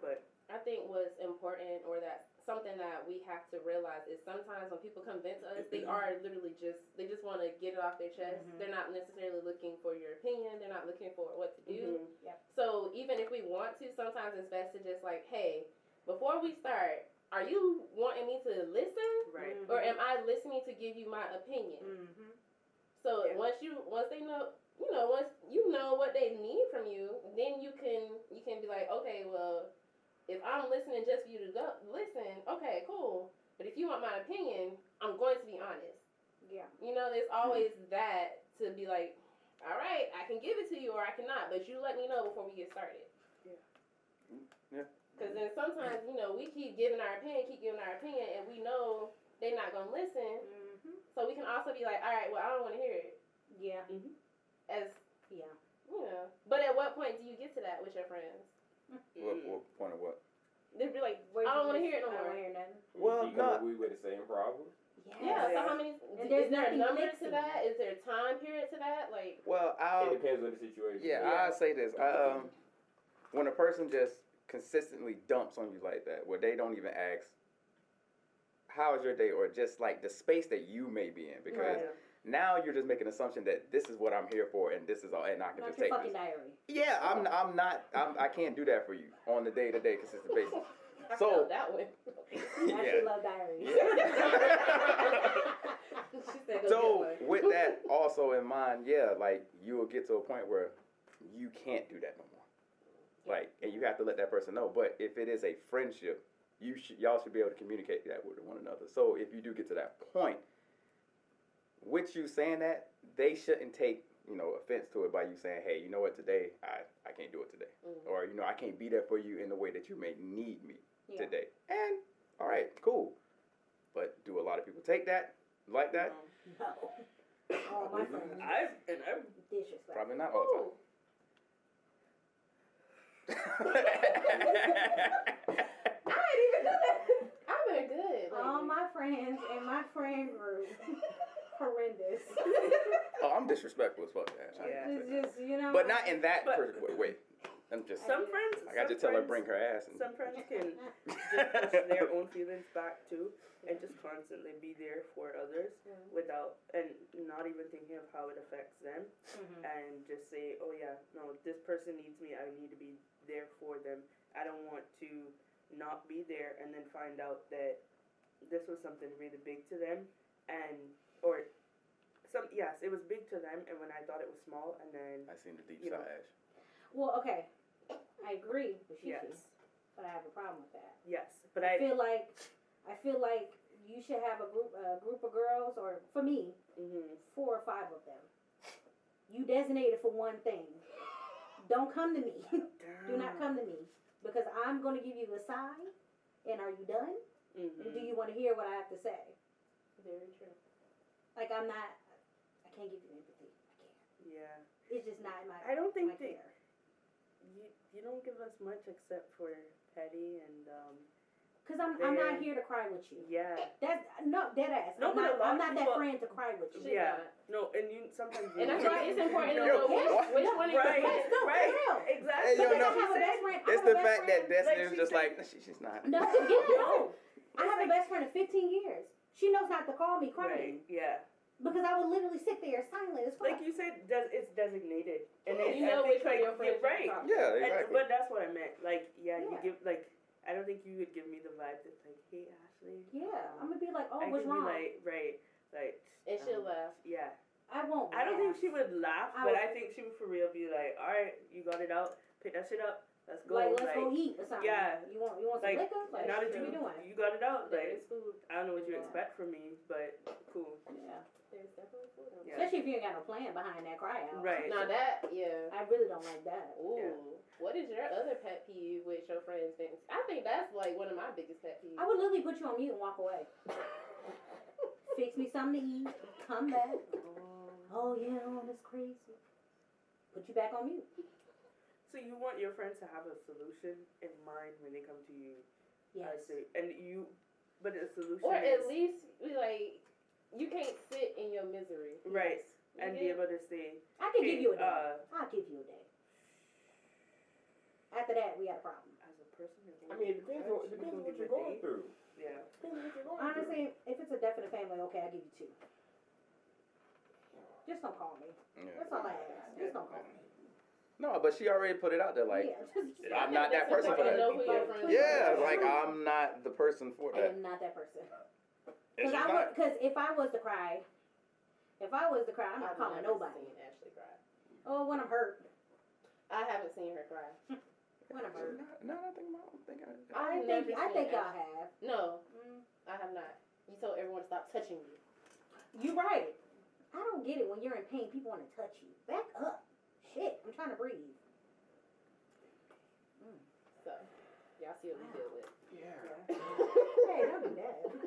But I think what's important, or that something that we have to realize is sometimes when people come vent to us, they are literally they just want to get it off their chest. They're not necessarily looking for your opinion. They're not looking for what to do. So even if we want to, sometimes it's best to just like, hey, before we start, are you wanting me to listen? Right. Or am I listening to give you my opinion? Mm-hmm. So once they know, once you know what they need from you, then you can be like, okay, well, if I'm listening just for you to go listen, okay, cool. But if you want my opinion, I'm going to be honest. Yeah. There's always that to be like, all right, I can give it to you or I cannot, but you let me know before we get started. Yeah. Because then sometimes, we keep giving our opinion, and we know they're not going to listen. Mm-hmm. So we can also be like, all right, well, I don't want to hear it. Yeah. Mm-hmm. But at what point do you get to that with your friends? What point of what? They'd be like, I don't want to hear it no more. I don't want to hear nothing. Well, you come we with the same problem. Yeah, so how many? And Is there a nothing number fixing to that? Is there a time period to that? Like, well, It depends on the situation. Yeah, I'll say this. When a person just consistently dumps on you like that, where they don't even ask, how's your day, or just like the space that you may be in, because now you're just making an assumption that this is what I'm here for, and this is all, and I can just take fucking this. diary. Yeah, I can't do that for you on the day-to-day consistent basis. I So felt that one. I should love diaries. She said, go So get one. with that also in mind, like you will get to a point where you can't do that no more. Like, and you have to let that person know. But if it is a friendship, y'all should be able to communicate that with one another. So if you do get to that point, with you saying that, they shouldn't take offense to it by you saying, hey, you know what, today I can't do it today, or I can't be there for you in the way that you may need me today. And all right, cool. But do a lot of people take that like that? No. All my friends. I've Disrespect. Probably not all the time. I ain't even do that. I've been good. All my friends in my friend group. Horrendous. Oh, I'm disrespectful as fuck. Yeah. It's just, But not in that wait. I'm just. Some friends. I got to tell her to bring her ass. And Some friends can just push their own feelings back too, and just constantly be there for others without, and not even thinking of how it affects them, and just say, oh yeah, no, this person needs me. I need to be there for them. I don't want to not be there, and then find out that this was something really big to them, yes, it was big to them, and when I thought it was small, and then I seen the deep side. Well, okay, I agree with you, yes, but I have a problem with that. yes, but I feel like you should have a group of girls, or for me, 4 or 5 of them. You designated for one thing. Don't come to me. Do not come to me, because I'm going to give you a sign. And are you done? And do you want to hear what I have to say? Very true. Like I can't give you empathy. I can't. Yeah. It's just not my. I don't think care. You don't give us much except for petty and Cause I'm not here to cry with you. Yeah. That's no dead ass. No, I'm not that friend to cry with you. Yeah. No, and you sometimes. And that's why it's important to know which one is right. right. No, Right. for real. Exactly. Hey, yo, no. I have a best friend. It's the fact that Destiny is just like she's not. No, no. I have a best friend of 15 years. She knows not to call me crying. Right. Yeah. Because I would literally sit there silent as fuck. Like you said, it's designated, and then You know which one your friends right. Yeah, exactly. But that's what I meant. Like, you Yeah. give like. I don't think you would give me the vibe that's like, hey Ashley. Yeah, I'm gonna be like, oh, I what's could wrong? Be like, And she'll laugh. Yeah. I won't. I don't think she would laugh, but would- I think she would for real be like, all right, you got it out, pick that shit up, let's go. Like, let's go eat or something. Yeah. You want some Like, liquor? Like, now that what are we doing? you got it out, like, There's food. I don't know what you Yeah. expect from me, but cool. Yeah. There's definitely food. Yeah. Especially if you ain't got no plan behind that cry out. Right. Now that, yeah. I really don't like that. Ooh. Yeah. What is your other pet peeve with your friends? I think that's like one of my biggest pet peeves. I would literally put you on mute and walk away. Fix me something to eat. Come back. Oh yeah, that's crazy. Put you back on mute. So you want your friends to have a solution in mind when they come to you. Yes. I see. And but the solution Or is, at least, like, you can't sit in your misery. right, You and get be it? able to say, I can give you a day. I'll give you a day. After that, we got a problem. as a person, I mean, it depends on what you're going through. Yeah. Honestly, if it's a definite family, okay, I'll give you 2. Just don't call me. Yeah. That's all I ask. Just don't call me. No, but she already put it out there. Like, yeah, I'm not that person for that. Know who your friends Yeah, are. like I'm not the person for I that. am not that person. It's just Because if I was to cry, I'm not calling nobody. Seen Ashley cry. Oh, when I'm hurt. I haven't seen her cry. When I'm hurt. No, I think I I think y'all have. No, I have not. You told everyone to stop touching you. You're right. I don't get it when you're in pain. People want to touch you. Back up. Shit, I'm trying to breathe. So, y'all see what we deal with. Yeah. Hey, don't do that. Don't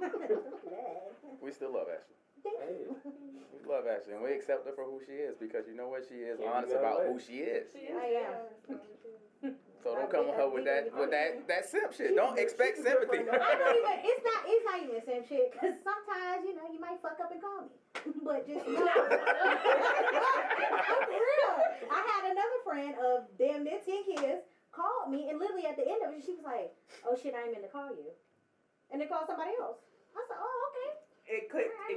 do that. We still love Ashley. Thank Hey. you. We love Ashley, and we accept her for who she is because you know what, she is Can't honest be no about way. who she is. I am. So don't come with her with that simp shit. Don't expect sympathy. I don't even. It's not even the same shit. Cause sometimes you might fuck up and call me, but just know. I'm for real. I had another friend of damn near 10 kids called me, and literally at the end of it, she was like, "Oh shit, I ain't meant to call you," and they called somebody else. I said, "Oh okay." It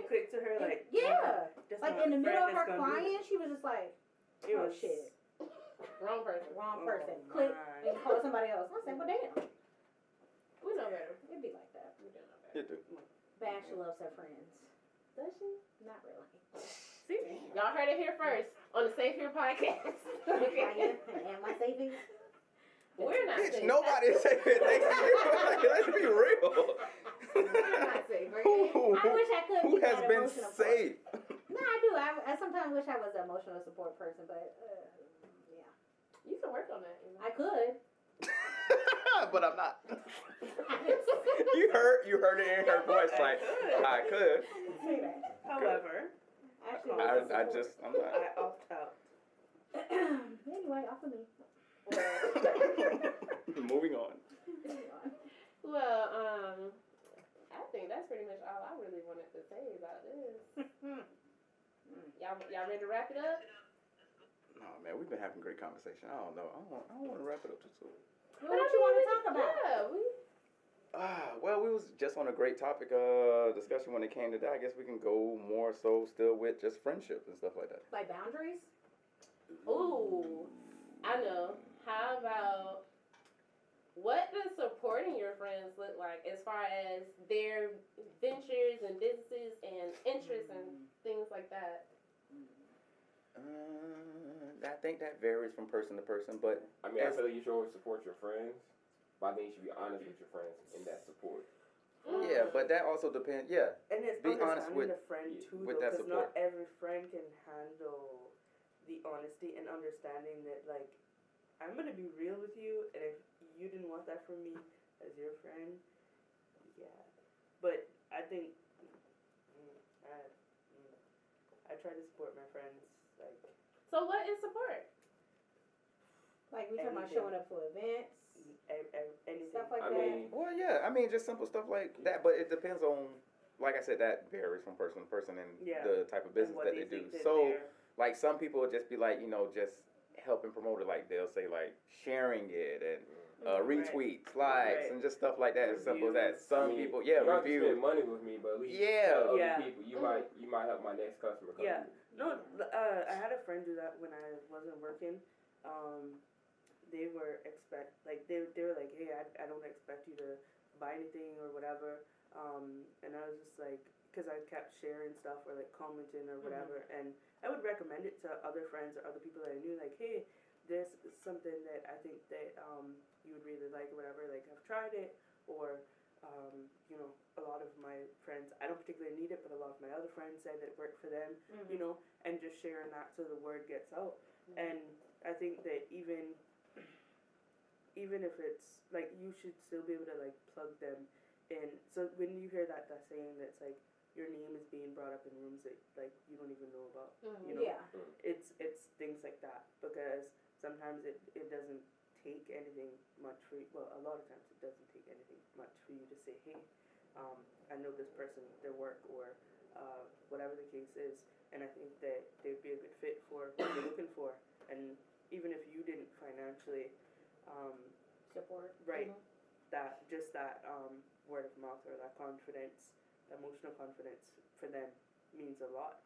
clicked to her like. Yeah. That's Like not in the a middle of friend her that's gonna do crying, it. she was just like, It "Oh was shit, Wrong person. wrong Oh, person." my. Click and call somebody else. I said, "Well damn, We know better. it'd be like that." We do know better. You do. Bash loves her friends. Does she? Not really. See? Y'all heard it here first on the Safe Here podcast. Okay. Am I saving? We're not Bitch, safe. nobody say it. Let's be real. We're not safe, right? I wish I could Who be has that been emotional safe? No, I do. I sometimes wish I was an emotional support person, but yeah, You can work on that. You know? I could. But I'm not. You heard it in her voice. Like I could. Say that. However, Actually, I'm not. I opt out. anyway, off of me. Moving on. Well, I think that's pretty much all I really wanted to say about this. Y'all ready to wrap it up? No, man, we've been having great conversation. I don't know. I don't want to wrap it up too soon. What don't you want to talk about? Yeah, Well, we was just on a great topic discussion when it came to that. I guess we can go more so still with just friendship and stuff like that. Like boundaries? Ooh, I know. How about what does supporting your friends look like as far as their ventures and businesses and interests and things like that? I think that varies from person to person, but I mean, I feel like you should always support your friends, but I think you should be honest with your friends in that support. yeah, but that also depends. Yeah, And it's Be honest understanding with- the friend too, with though, that because support. not every friend can handle the honesty and understanding that, like, I'm gonna be real with you, and if you didn't want that from me as your friend, yeah. But I think I try to support my friends, like. So what is support? Like we talking about Anything. showing up for events, Anything. stuff like I that. mean, well, yeah. I mean, just simple stuff like that, but it depends on. Like I said, that varies from person to person and Yeah. the type of and business what that they do. think that So, they're- like some people will just be like, just helping promote it. Like they'll say like sharing it and retweets, likes, Right. and just stuff like that. As simple as that. Reviews. Some I mean, people, you don't have to reviews. spend money with me, but at least Yeah. tell other Yeah. people you might help my next customer. Come Yeah. through. No, I had a friend do that when I wasn't working. They were they were like, hey, I don't expect you to buy anything or whatever. And I was just like, because I kept sharing stuff or like commenting or whatever, and I would recommend it to other friends or other people that I knew, like, hey, this is something that I think that you would really like or whatever. Like, I've tried it, or a lot of my friends, I don't particularly need it, but a lot of my other friends said it worked for them, and just sharing that so the word gets out. And I think that even if it's like, you should still be able to like plug them in. So when you hear that saying that's like your name is being brought up in rooms that like you don't even know about, Yeah. it's things like that, because sometimes it doesn't take anything much for you. Well, a lot of times it doesn't take anything much for you to say, hey, I know this person, their work, or whatever the case is, and I think that they'd be a good fit for what you're looking for. And even if you didn't financially Support. right, that word of mouth or that confidence, emotional confidence for them means a lot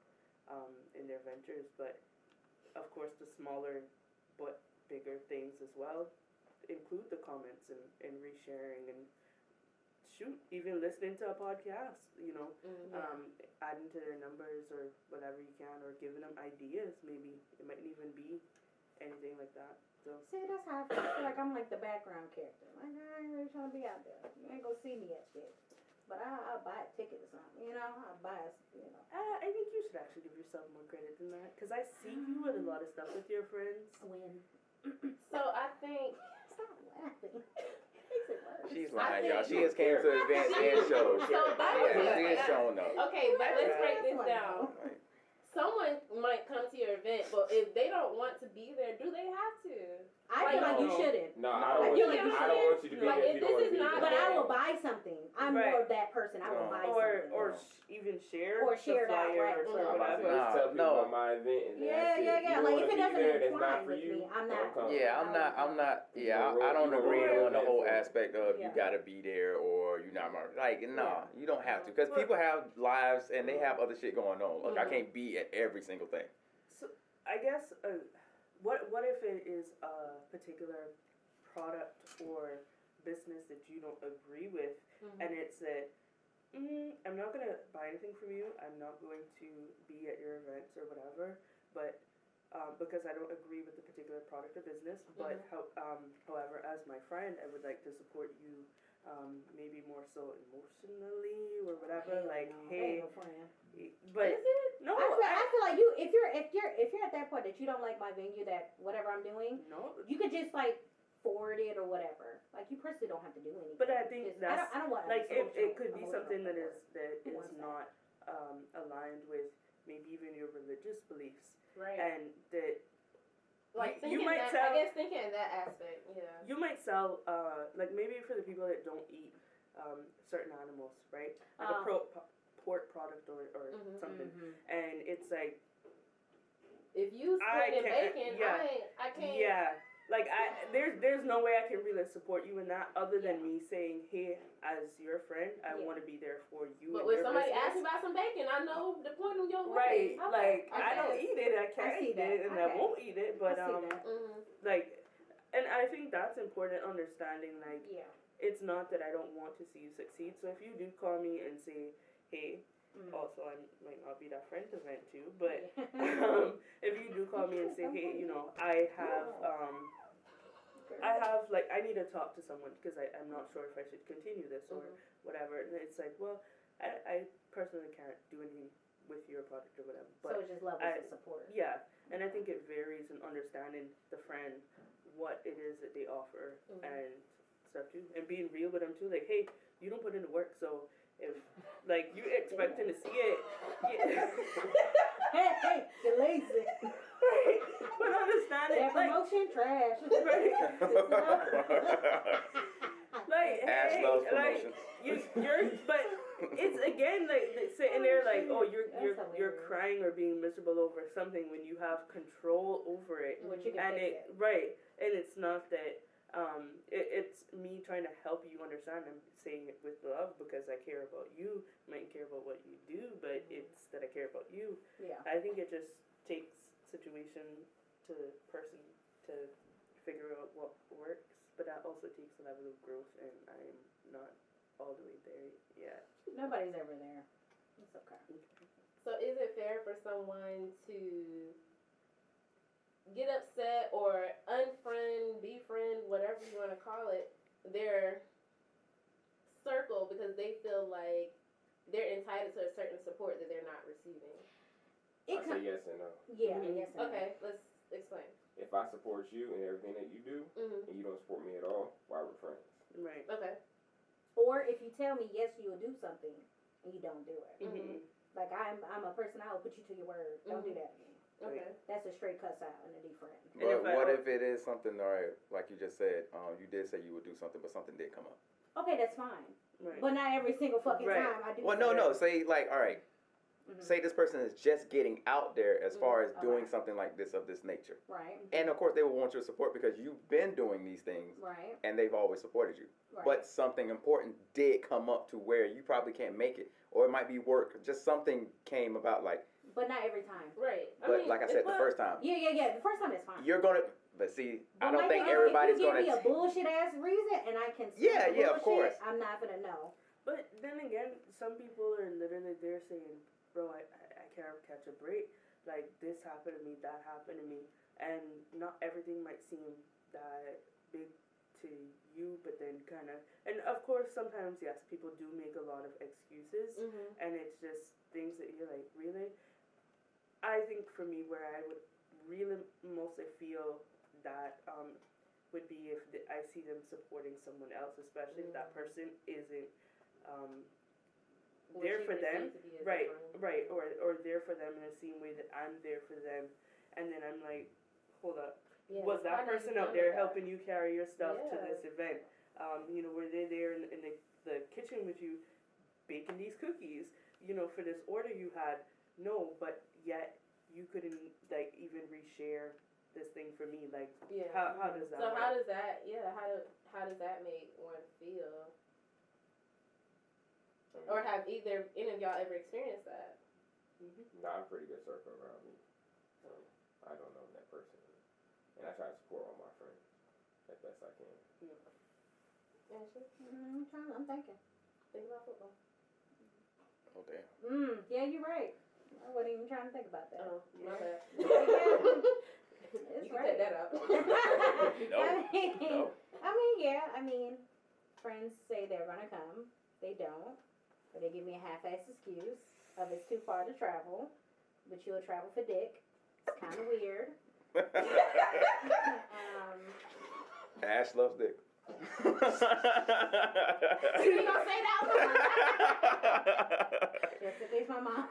in their ventures. But of course, the smaller but bigger things as well, include the comments and resharing and shoot, even listening to a podcast, adding to their numbers or whatever you can, or giving them ideas. Maybe it might even be anything like that. So see, that's how I feel like I'm like the background character. Like, I ain't really trying to be out there. You ain't gonna see me at shit. But I'll buy a ticket or something, I'll buy I think you should actually give yourself more credit than that, because I see you with a lot of stuff with your friends. When? So I think. Stop laughing. Makes it worse. She's lying, y'all. She just came to events and shows. So She is showing up. Okay, but let's break this down. Someone might come to your event, but if they don't want to be there, do they have to? I feel like you shouldn't. No, I don't want you to be there if you don't want to be there. But I will buy something. I'm more of that person. I will buy something. Or even share. Or share it out, right. Or whatever. Tell people about my event. And Yeah. Like if it doesn't entwine with me, I'm not. Yeah, I'm not. Yeah, I don't agree on the whole aspect of you gotta be there or you're not. Like, no, you don't have to, because people have lives and they have other shit going on. Look, I can't be at every single thing. So I guess what if it is a particular product or business that you don't agree with, and it's that I'm not gonna buy anything from you. I'm not going to be at your events or whatever, but. Because I don't agree with the particular product or business, but however, as my friend, I would like to support you, maybe more so emotionally or whatever. Hey, but is it? No, I feel like you. If you're at that point that you don't like my venue, that whatever I'm doing, you could just like forward it or whatever. Like you personally don't have to do anything. But I think that's I don't want like it could be something that is not aligned with maybe even your religious beliefs. Right. And that you might sell. I guess thinking in that aspect, yeah. You might sell like maybe for the people that don't eat certain animals, right? Like a pork product or something, and it's like if you splitting bacon, I can't. Yeah. Like there's no way I can really support you in that other than me saying, hey, as your friend, I want to be there for you. But when somebody asks me about some bacon, I know the point of your way. Right, okay. I don't eat it, I can't eat it, and I won't eat it. But like, and I think that's important understanding. Like, it's not that I don't want to see you succeed. So if you do call me and say, hey. Also, I might not be that friend to vent to, but if you do call me and say, hey, I have like, I need to talk to someone because I'm not sure if I should continue this or whatever. And it's like, well, I personally can't do anything with your product or whatever. But so it's just levels of support. Yeah, and I think it varies in understanding the friend, what it is that they offer and stuff too. And being real with them too, like, hey, you don't put in the work, so... If, like, you expecting to see it. Hey, you're lazy. Right. But understanding. That promotion, trash. Like, Ash loves promotion. But it's again like sitting there like, oh, you're crying or being miserable over something when you have control over it. And it's not that. It's me trying to help you understand. I'm saying it with love because I care about you. I might care about what you do, but it's that I care about you. Yeah. I think it just takes situation to person to figure out what works, but that also takes a level of growth, and I'm not all the way there yet. Nobody's ever there. It's okay. So is it fair for someone to get upset or unfriend, befriend, whatever you want to call it, their circle because they feel like they're entitled to a certain support that they're not receiving? I say yes and no. Yeah, yes and no. Okay, let's explain. If I support you in everything that you do, and you don't support me at all, why we're friends? Right. Okay. Or if you tell me yes, you will do something, and you don't do it. Like I'm a person, I will put you to your word. Don't do that again. Okay. That's a straight cuss out and a different. But what if it is something, all right, like you just said, you did say you would do something, but something did come up? Okay, that's fine. Right. But not every single fucking time I do. Well, no. Say like, all right. Say this person is just getting out there as far as doing something like this of this nature. Right. And of course they will want your support because you've been doing these things. Right. And they've always supported you. Right. But something important did come up to where you probably can't make it. Or it might be work. Just something came about like. But not every time. Right. But like I said, the first time. Yeah. The first time is fine. You're going to. But see, But I don't my think thing is, everybody's if you gonna. give me a bullshit ass reason and I can see Yeah, the yeah, of course. bullshit, I'm not gonna know. But then again, some people are literally there saying, bro, I can't catch a break. Like, this happened to me, that happened to me. And not everything might seem that big to you, but then kind of. And of course, sometimes, yes, people do make a lot of excuses. Mm-hmm. And it's just things that you're like, really? I think for me, where I would really mostly feel that would be if I see them supporting someone else, especially if that person isn't there for them, right, or there for them in the same way that I'm there for them, and then I'm like, hold up, was that person out there helping you carry your stuff to this event? Were they there in the kitchen with you, baking these cookies, for this order you had? No, but yet you couldn't like even reshare this thing for me. Like, how does that? So work? how does that? Yeah, how does that make one feel? Or have either any of y'all ever experienced that? Mm-hmm. Nah, I'm a pretty good circle around me. I don't know that person, and I try to support all my friends as best I can. Ashley? I'm thinking. Think about football. Oh damn. Yeah, you're right. I wasn't even trying to think about that. Oh, my bad. It's You can right. take that out. I mean, friends say they're gonna come. They don't. Or they give me a half-ass excuse of it's too far to travel, but you'll travel for dick. It's kind of weird. Ash loves dick. You ain't gonna say that one. Just in case my mom.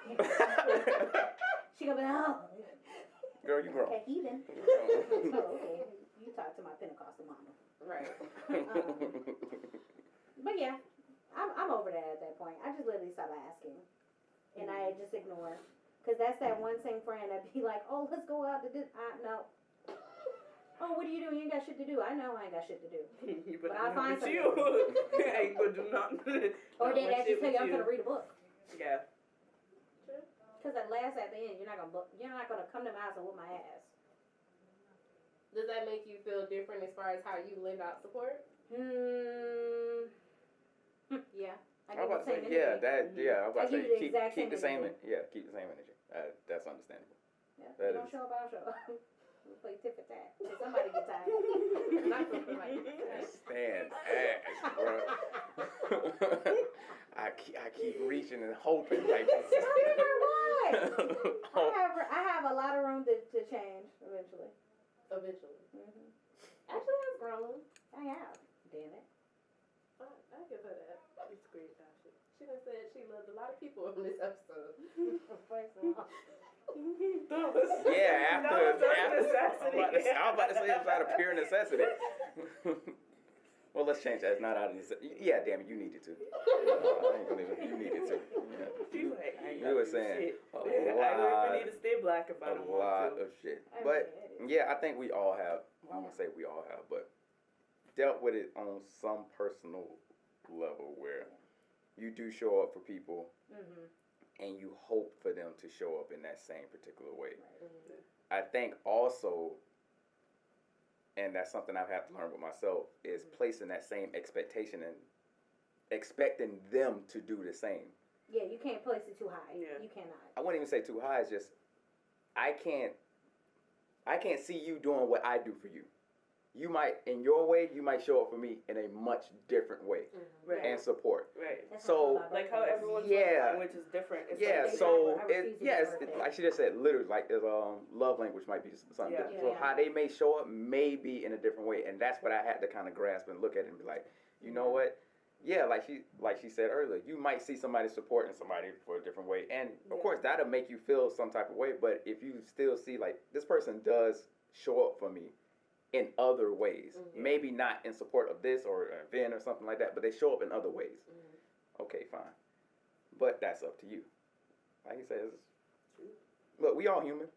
She gonna be oh. Girl, you grown. Okay, heathen. Oh, okay. You talk to my Pentecostal mama. Right. But yeah, I'm over that at that point. I just literally stop asking, and I just ignore, cause that's that one same friend that be like, oh, let's go out to this. No. Oh, what are you doing? You ain't got shit to do. I know I ain't got shit to do. But I'll find something. I ain't gonna do nothing. Or they actually tell you I'm gonna read a book. Yeah. Cause at the end, you're not gonna come to my house and whoop my ass. Does that make you feel different as far as how you lend out support? Yeah. I was about to say, I was about to say, keep the same energy. Yeah, keep the same energy. That's understandable. Yeah. That You don't is. show up, I'll show up. We'll play tit for tat. Somebody get tired. Not something like that. Stand ass, bro. I keep reaching and hoping like. I have a lot of room to change eventually. Eventually. Mm-hmm. Ashley has grown. I have. Damn it. I give her that. It's great, Ashley. She done said she loved a lot of people in this episode. Yeah, after necessity. I was about to say it's out of pure necessity. Well, let's change that. It's not out of necessity. Yeah, damn it, you needed to. You needed to. Yeah. You were saying a lot. I don't even need to stay black if I don't want to. A lot of shit. But yeah, I think we all have. Well, I'm gonna say we all have, but dealt with it on some personal level where you do show up for people. Mm-hmm. And you hope for them to show up in that same particular way. I think also, and that's something I've had to learn with myself, is placing that same expectation and expecting them to do the same. Yeah, you can't place it too high. Yeah. You cannot. I wouldn't even say too high. It's just I can't see you doing what I do for you. You might, in your way, you might show up for me in a much different way Right. and support. Right. That's So, Like how everyone's language is different. It's Yeah, like so I refuse to it's do birthday. like she just said, literally, like love language might be something Yeah. different. So Yeah. how they may show up may be in a different way, and that's what I had to kind of grasp and look at it and be like, you know what? Yeah, like she said earlier, you might see somebody supporting somebody for a different way, and of course that'll make you feel some type of way. But if you still see like this person does show up for me in other ways, maybe not in support of this or an event or something like that, but they show up in other ways. Okay, fine, but that's up to you. Like he says, look, we all human.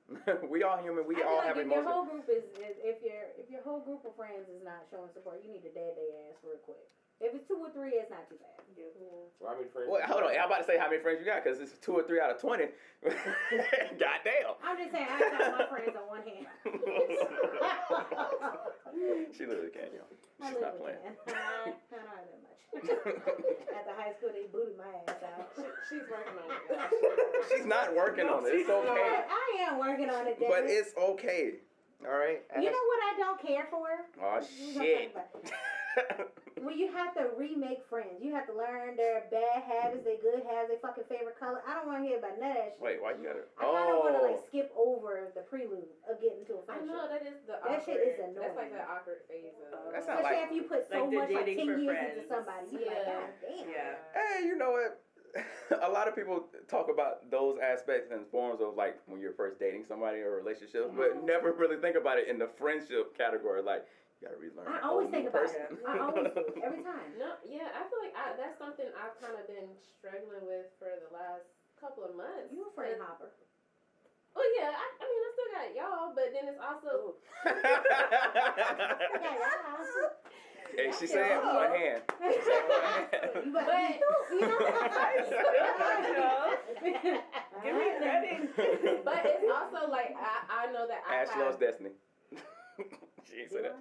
We all human. We all have if emotions. your whole group if your whole group of friends is not showing support, you need to dab their ass real quick. If it's 2 or 3, it's not too bad. Yeah. Well, how many friends? Well, hold on. I'm about to say how many friends you got because it's 2 or 3 out of 20. Goddamn. I'm just saying, I count my friends on one hand. She literally can, yo. I She's not literally playing. can. I don't have that much. After high school, they booted my ass out. She's working on it, guys. She's not working on it. It's okay. I am working on it, But Dennis. it's okay. All right? You know what I don't care for? Oh, We gonna shit. talk about it. When you have to remake friends, you have to learn their bad habits, their good habits, their fucking favorite color. I don't want to hear about none of that shit. Wait, why you got it? I kind of want to like skip over the prelude of getting into a I friendship. know that is the That awkward. shit is annoying. That's like that awkward phase of. That's not Especially like- if you put so like the much, like dating 10 for years friends. into somebody. You be like, Yeah. God damn. Yeah. Hey, you know what? A lot of people talk about those aspects in forms of like when you're first dating somebody or relationships, but never really think about it in the friendship category. Like, you gotta relearn. I a always whole think new about person. it. I always do. Every time. No, yeah, I feel like that's something I've kind of been struggling with for the last couple of months. You a friend hopper. Well, yeah, I mean, I still got y'all, but then it's also. Hey, she said one hand. She said one hand. But Give me credit. But it's also like I know that I Ash have. loves Destiny. She ain't say that.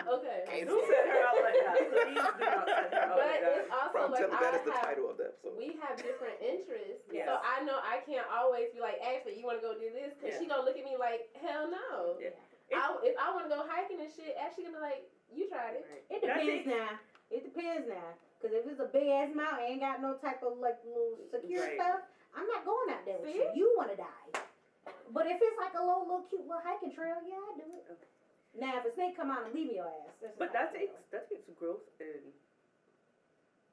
Okay. Don't set her out like that. Please do not set her out But like that. it's also Bro, I'm like telling you, that is the I have. title of the episode. We have different interests, Yes. so I know I can't always be like, Ashley, you want to go do this? Because she gonna look at me like, hell no. Yeah. If I want to go hiking and shit, Ashley gonna be like, you tried it. It depends now. It depends now. Because if it's a big ass mountain, ain't got no type of like little secure Right. stuff, I'm not going out there with See? you. You want to die. But if it's like a little cute little hiking trail, yeah, I do it. Okay. Now, if a snake come out and leave your ass, that's But not that gonna takes growth in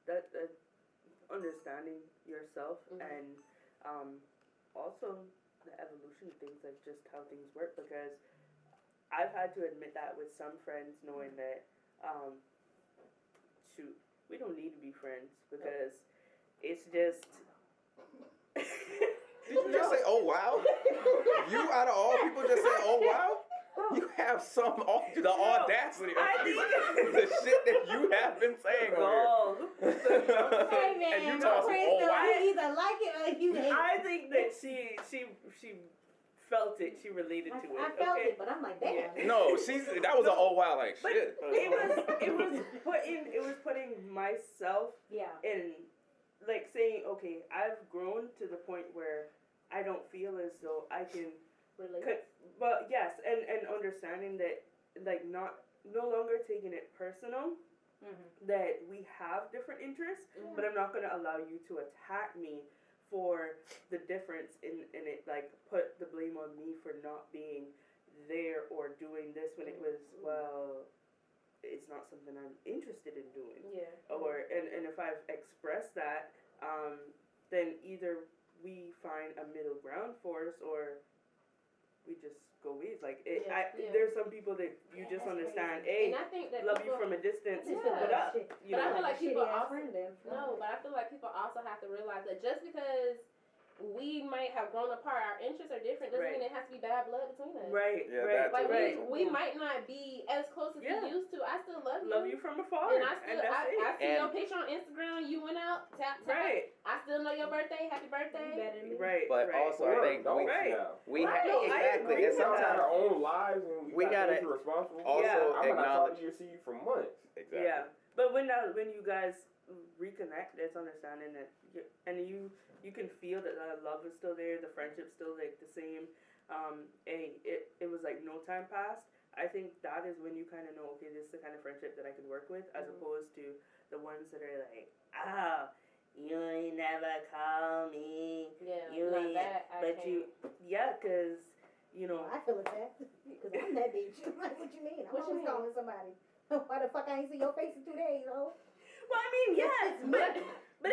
that understanding yourself Mhm. and also the evolution of things, like just how things work. Because I've had to admit that with some friends, knowing that shoot, we don't need to be friends because it's just. Did you just say, oh wow? You out of all people just say, oh wow? You have the audacity of the shit that you have been saying on Oh, Hey man, And you my toss friends oh, know wow. you either like it or you hate it. I think that she felt it. She related to it. I felt okay? it, but I'm like, damn. Yeah. No, that was an oh wow, like But shit. it was putting myself Yeah. in, like saying, okay, I've grown to the point where I don't feel as though I can. But yes, and understanding that, like, no longer taking it personal. Mm-hmm. That we have different interests, but I'm not going to allow you to attack me for the difference in it, like put the blame on me for not being there or doing this when it was, well, it's not something I'm interested in doing. Yeah. Or and if I've expressed that, then either we find a middle ground for us or we just go ways. Like there's some people that you just understand. Hey, and I think that love people, you from a distance. Yeah. But up, you But I know. feel like people Shitty ass also friend then. but I feel like people also have to realize that just because we might have grown apart, our interests are different, doesn't Right. mean it has to be bad blood between us. Right, Yeah, right, that Like too. right. we might not be as close as Yeah. we used to. I still love you. Love you from afar, And I still, that's it. I see And- your picture on Instagram. You went out, tap. Right, I still know your birthday. Happy You birthday. better than me. right. But right. also, I think don't Right. now. we Right. No, I exactly, agree and with We have sometimes our own lives, and we got gotta things we're responsible for. also Yeah. I'm not acknowledge. talking to see you for months. Exactly. Yeah, but when you guys reconnect, it's understanding that you can feel that the love is still there, the friendship's still like the same. It was like no time passed. I think that is when you kind of know, okay, this is the kind of friendship that I can work with, as opposed to the ones that are like, you ain't never call me. Yeah. You not ain't, that. because you know. I feel attacked because I'm that bitch. Like, what you mean? I'm What you always mean? calling somebody. Why the fuck I ain't see your face in 2 days, yo? Well, I mean, yes, but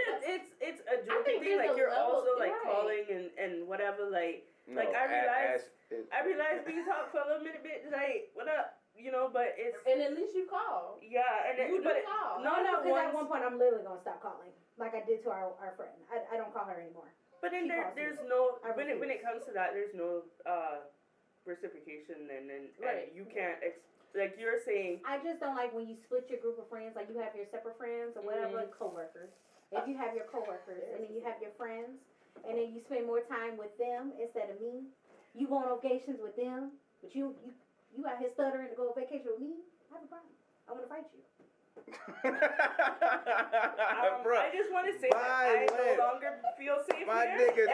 it's a joking think thing. there's Like a you're level- also like right. calling and whatever. Like No, Like, I I realized we can talk for a little minute bit tonight. What up? You know, but it's And at least you call. yeah, and You do but call. No, not because at once. one point I'm literally gonna stop calling, like I did to our friend. I don't call her anymore. But then She calls me. there's no I when it refuse. comes to that, there's no reciprocation, and Right. you can't like you're saying. I just don't like when you split your group of friends, like you have your separate friends or whatever, coworkers. If you have your coworkers and then you have your friends, and then you spend more time with them instead of me, you go on occasions with them, but you You out here stuttering to go on vacation with me? I have a problem. I want to fight you. I just want to say that I no longer feel safe My here. nigga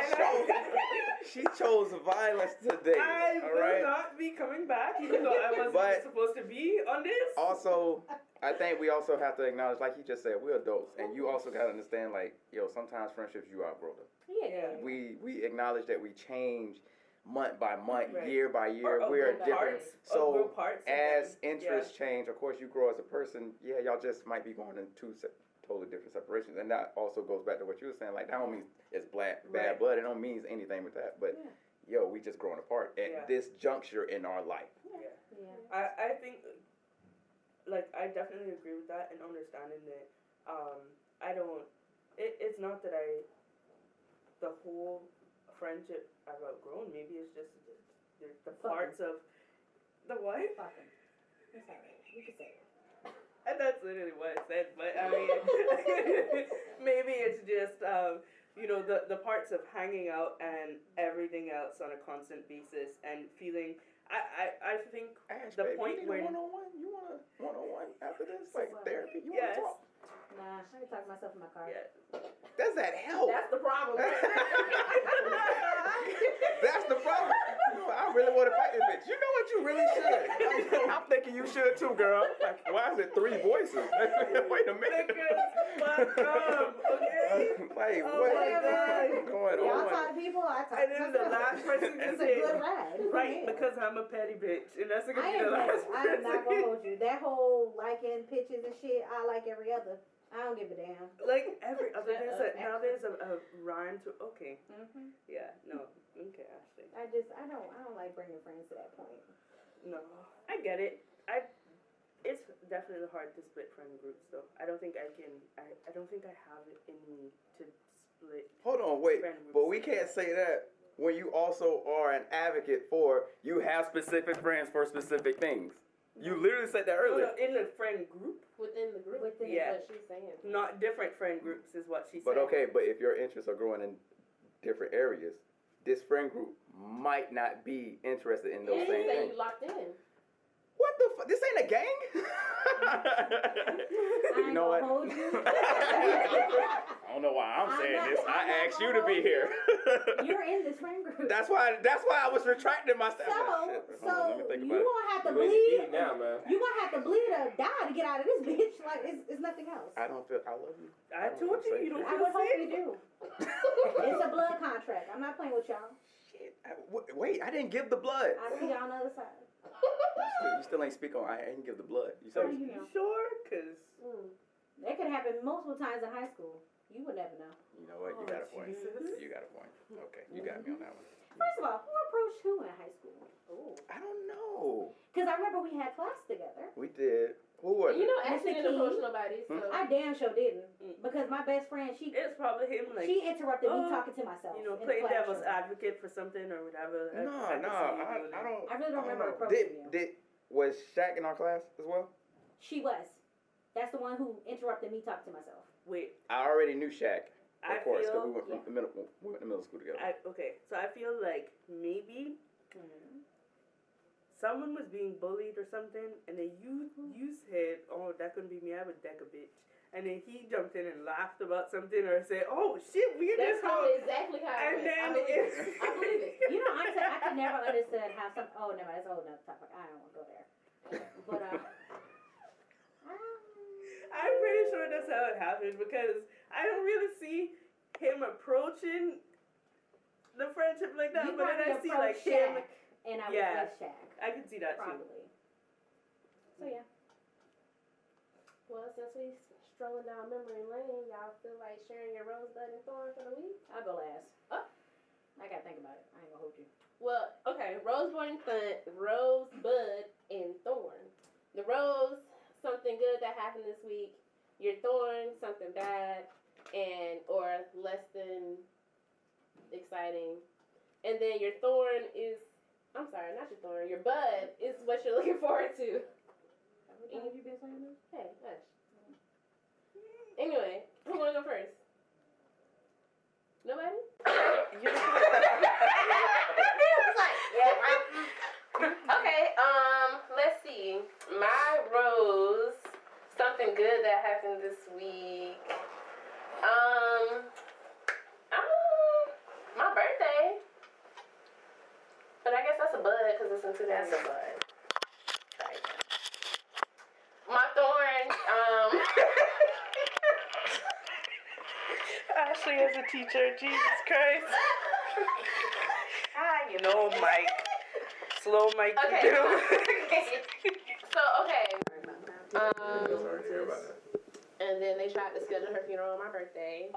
she chose violence today. I all will right? not be coming back, even though I wasn't supposed to be on this. Also, I think we also have to acknowledge, like he just said, we're adults, and you also gotta understand, like, yo, sometimes friendships you outgrow them. Yeah. We acknowledge that we change month by month, Right. year by year. Or We're outgrow different. parts, So outgrow parts of as them. interests change, of course, you grow as a person. Yeah, y'all just might be going in two totally different separations, and that also goes back to what you were saying. Like, that don't mean it's bad Right. blood. It don't mean anything with that. But yo, we just growing apart at this juncture in our life. I think, like, I definitely agree with that and understanding that. I don't. It's not that the whole friendship I've outgrown. Maybe it's just the parts of the what? Fucking. It's alright. You can say it. And that's literally what I said. But I mean, maybe it's just the parts of hanging out and everything else on a constant basis and feeling. I think Ash, the babe, point you where need a one-on-one? You want a one-on-one after this? Like therapy? You yes. want to talk? Nah, I can talk to myself in my car. Yeah. Does that help? That's the problem. That's the problem. I really want to fight this bitch. You know what? You really should. I'm thinking you should too, girl. Like, why is it 3 voices? Wait a minute. Fuck up, okay? Like, Oh what my is God. going Y'all on? talk to people, I talk And to then myself. the last person to It's a say, good ride. right, Yeah. because I'm a petty bitch, and that's gonna I be the am last petty. I am not gonna person. hold you. That whole liking pictures and shit, I like every other. I don't give a damn. Like every other, there's a rhyme to. Okay, Mm-hmm. yeah, no, okay, Ashley. I don't like bringing friends to that point. No, I get it. It's definitely hard to split friend groups, though. I don't think I can. I don't think I have it in me to split. Hold on, wait. friend groups. But we can't say that when you also are an advocate for you have specific friends for specific things. You literally said that earlier. No, in the friend group, Within the group. Within Yeah. Is what she's saying. not different friend groups, is what she said. But okay, but if your interests are growing in different areas, this friend group might not be interested in those Yeah, same you say things. you locked in. What the fuck? This ain't a gang? You know what? Hold you. I don't know why I'm saying this. I asked you to be here. You're in this friend group. That's why I was retracting myself. So Let me think you about it. gonna have to You in bleed. deep now, man. You gonna have to bleed or die to get out of this bitch. Like it's nothing else. I don't feel. I love you. I told you, you don't I feel would hope you safe. do. It's a blood contract. I'm not playing with y'all. Shit. Wait, I didn't give the blood. I see y'all on the other side. You still ain't speak on. I didn't give the blood. You How said. do you You know? sure? Cause That could happen multiple times in high school. You would never know. You know what? You got a point. Jesus. You got a point. Okay, you got me on that one. First of all, who approached who in high school? Ooh. I don't know. Because I remember we had class together. We did. Who was You it? know, Ashley Mr. didn't approach King? nobody, so. I damn sure didn't. Because my best friend, she it's probably him, like, interrupted me talking to myself. you know, in the playing devil's classroom. advocate for something or whatever. I No, can see you doing I it. don't. I really don't remember know. approaching you. Was Shaq in our class as well? She was. That's the one who interrupted me talking to myself. Wait, I already knew Shaq, I of course, because feel. we went to middle school together. Okay, so I feel like maybe someone was being bullied or something, and then you said, "Oh, that couldn't be me. I would deck a bitch." And then he jumped in and laughed about something or said, "Oh shit, we in That's this probably hole." exactly how And it went. then I believe it. I believe it. You know, honestly, I could never understood how some. Oh no, that's a whole nother topic. I don't want to go there. But I'm pretty sure that's how it happened because I don't really see him approaching the friendship like that. you But then I probably see approached like him. Shaq, and I was Yeah. with Shaq, I can see that too. probably. So yeah. Well, since we strolling down memory lane, y'all feel like sharing your rosebud and thorn for the week? I'll go last. Oh. I gotta think about it. I ain't gonna hold you. Well, okay, rosebud and thorn. The rose, something good that happened this week. Your thorn, something bad and or less than exciting. And then your thorn is, I'm sorry, not your thorn. Your bud is what you're looking forward to. How many times have you been saying this? Hey, hush. Anyway, who wanna go first? Nobody? Okay, listen to that. That's a bud. Try it. My thorn. Ashley as a teacher, Jesus Christ. You know, Mike. Slow Mike. Okay. You do. So, okay. Sorry to hear about that. And then they tried to schedule her funeral on my birthday.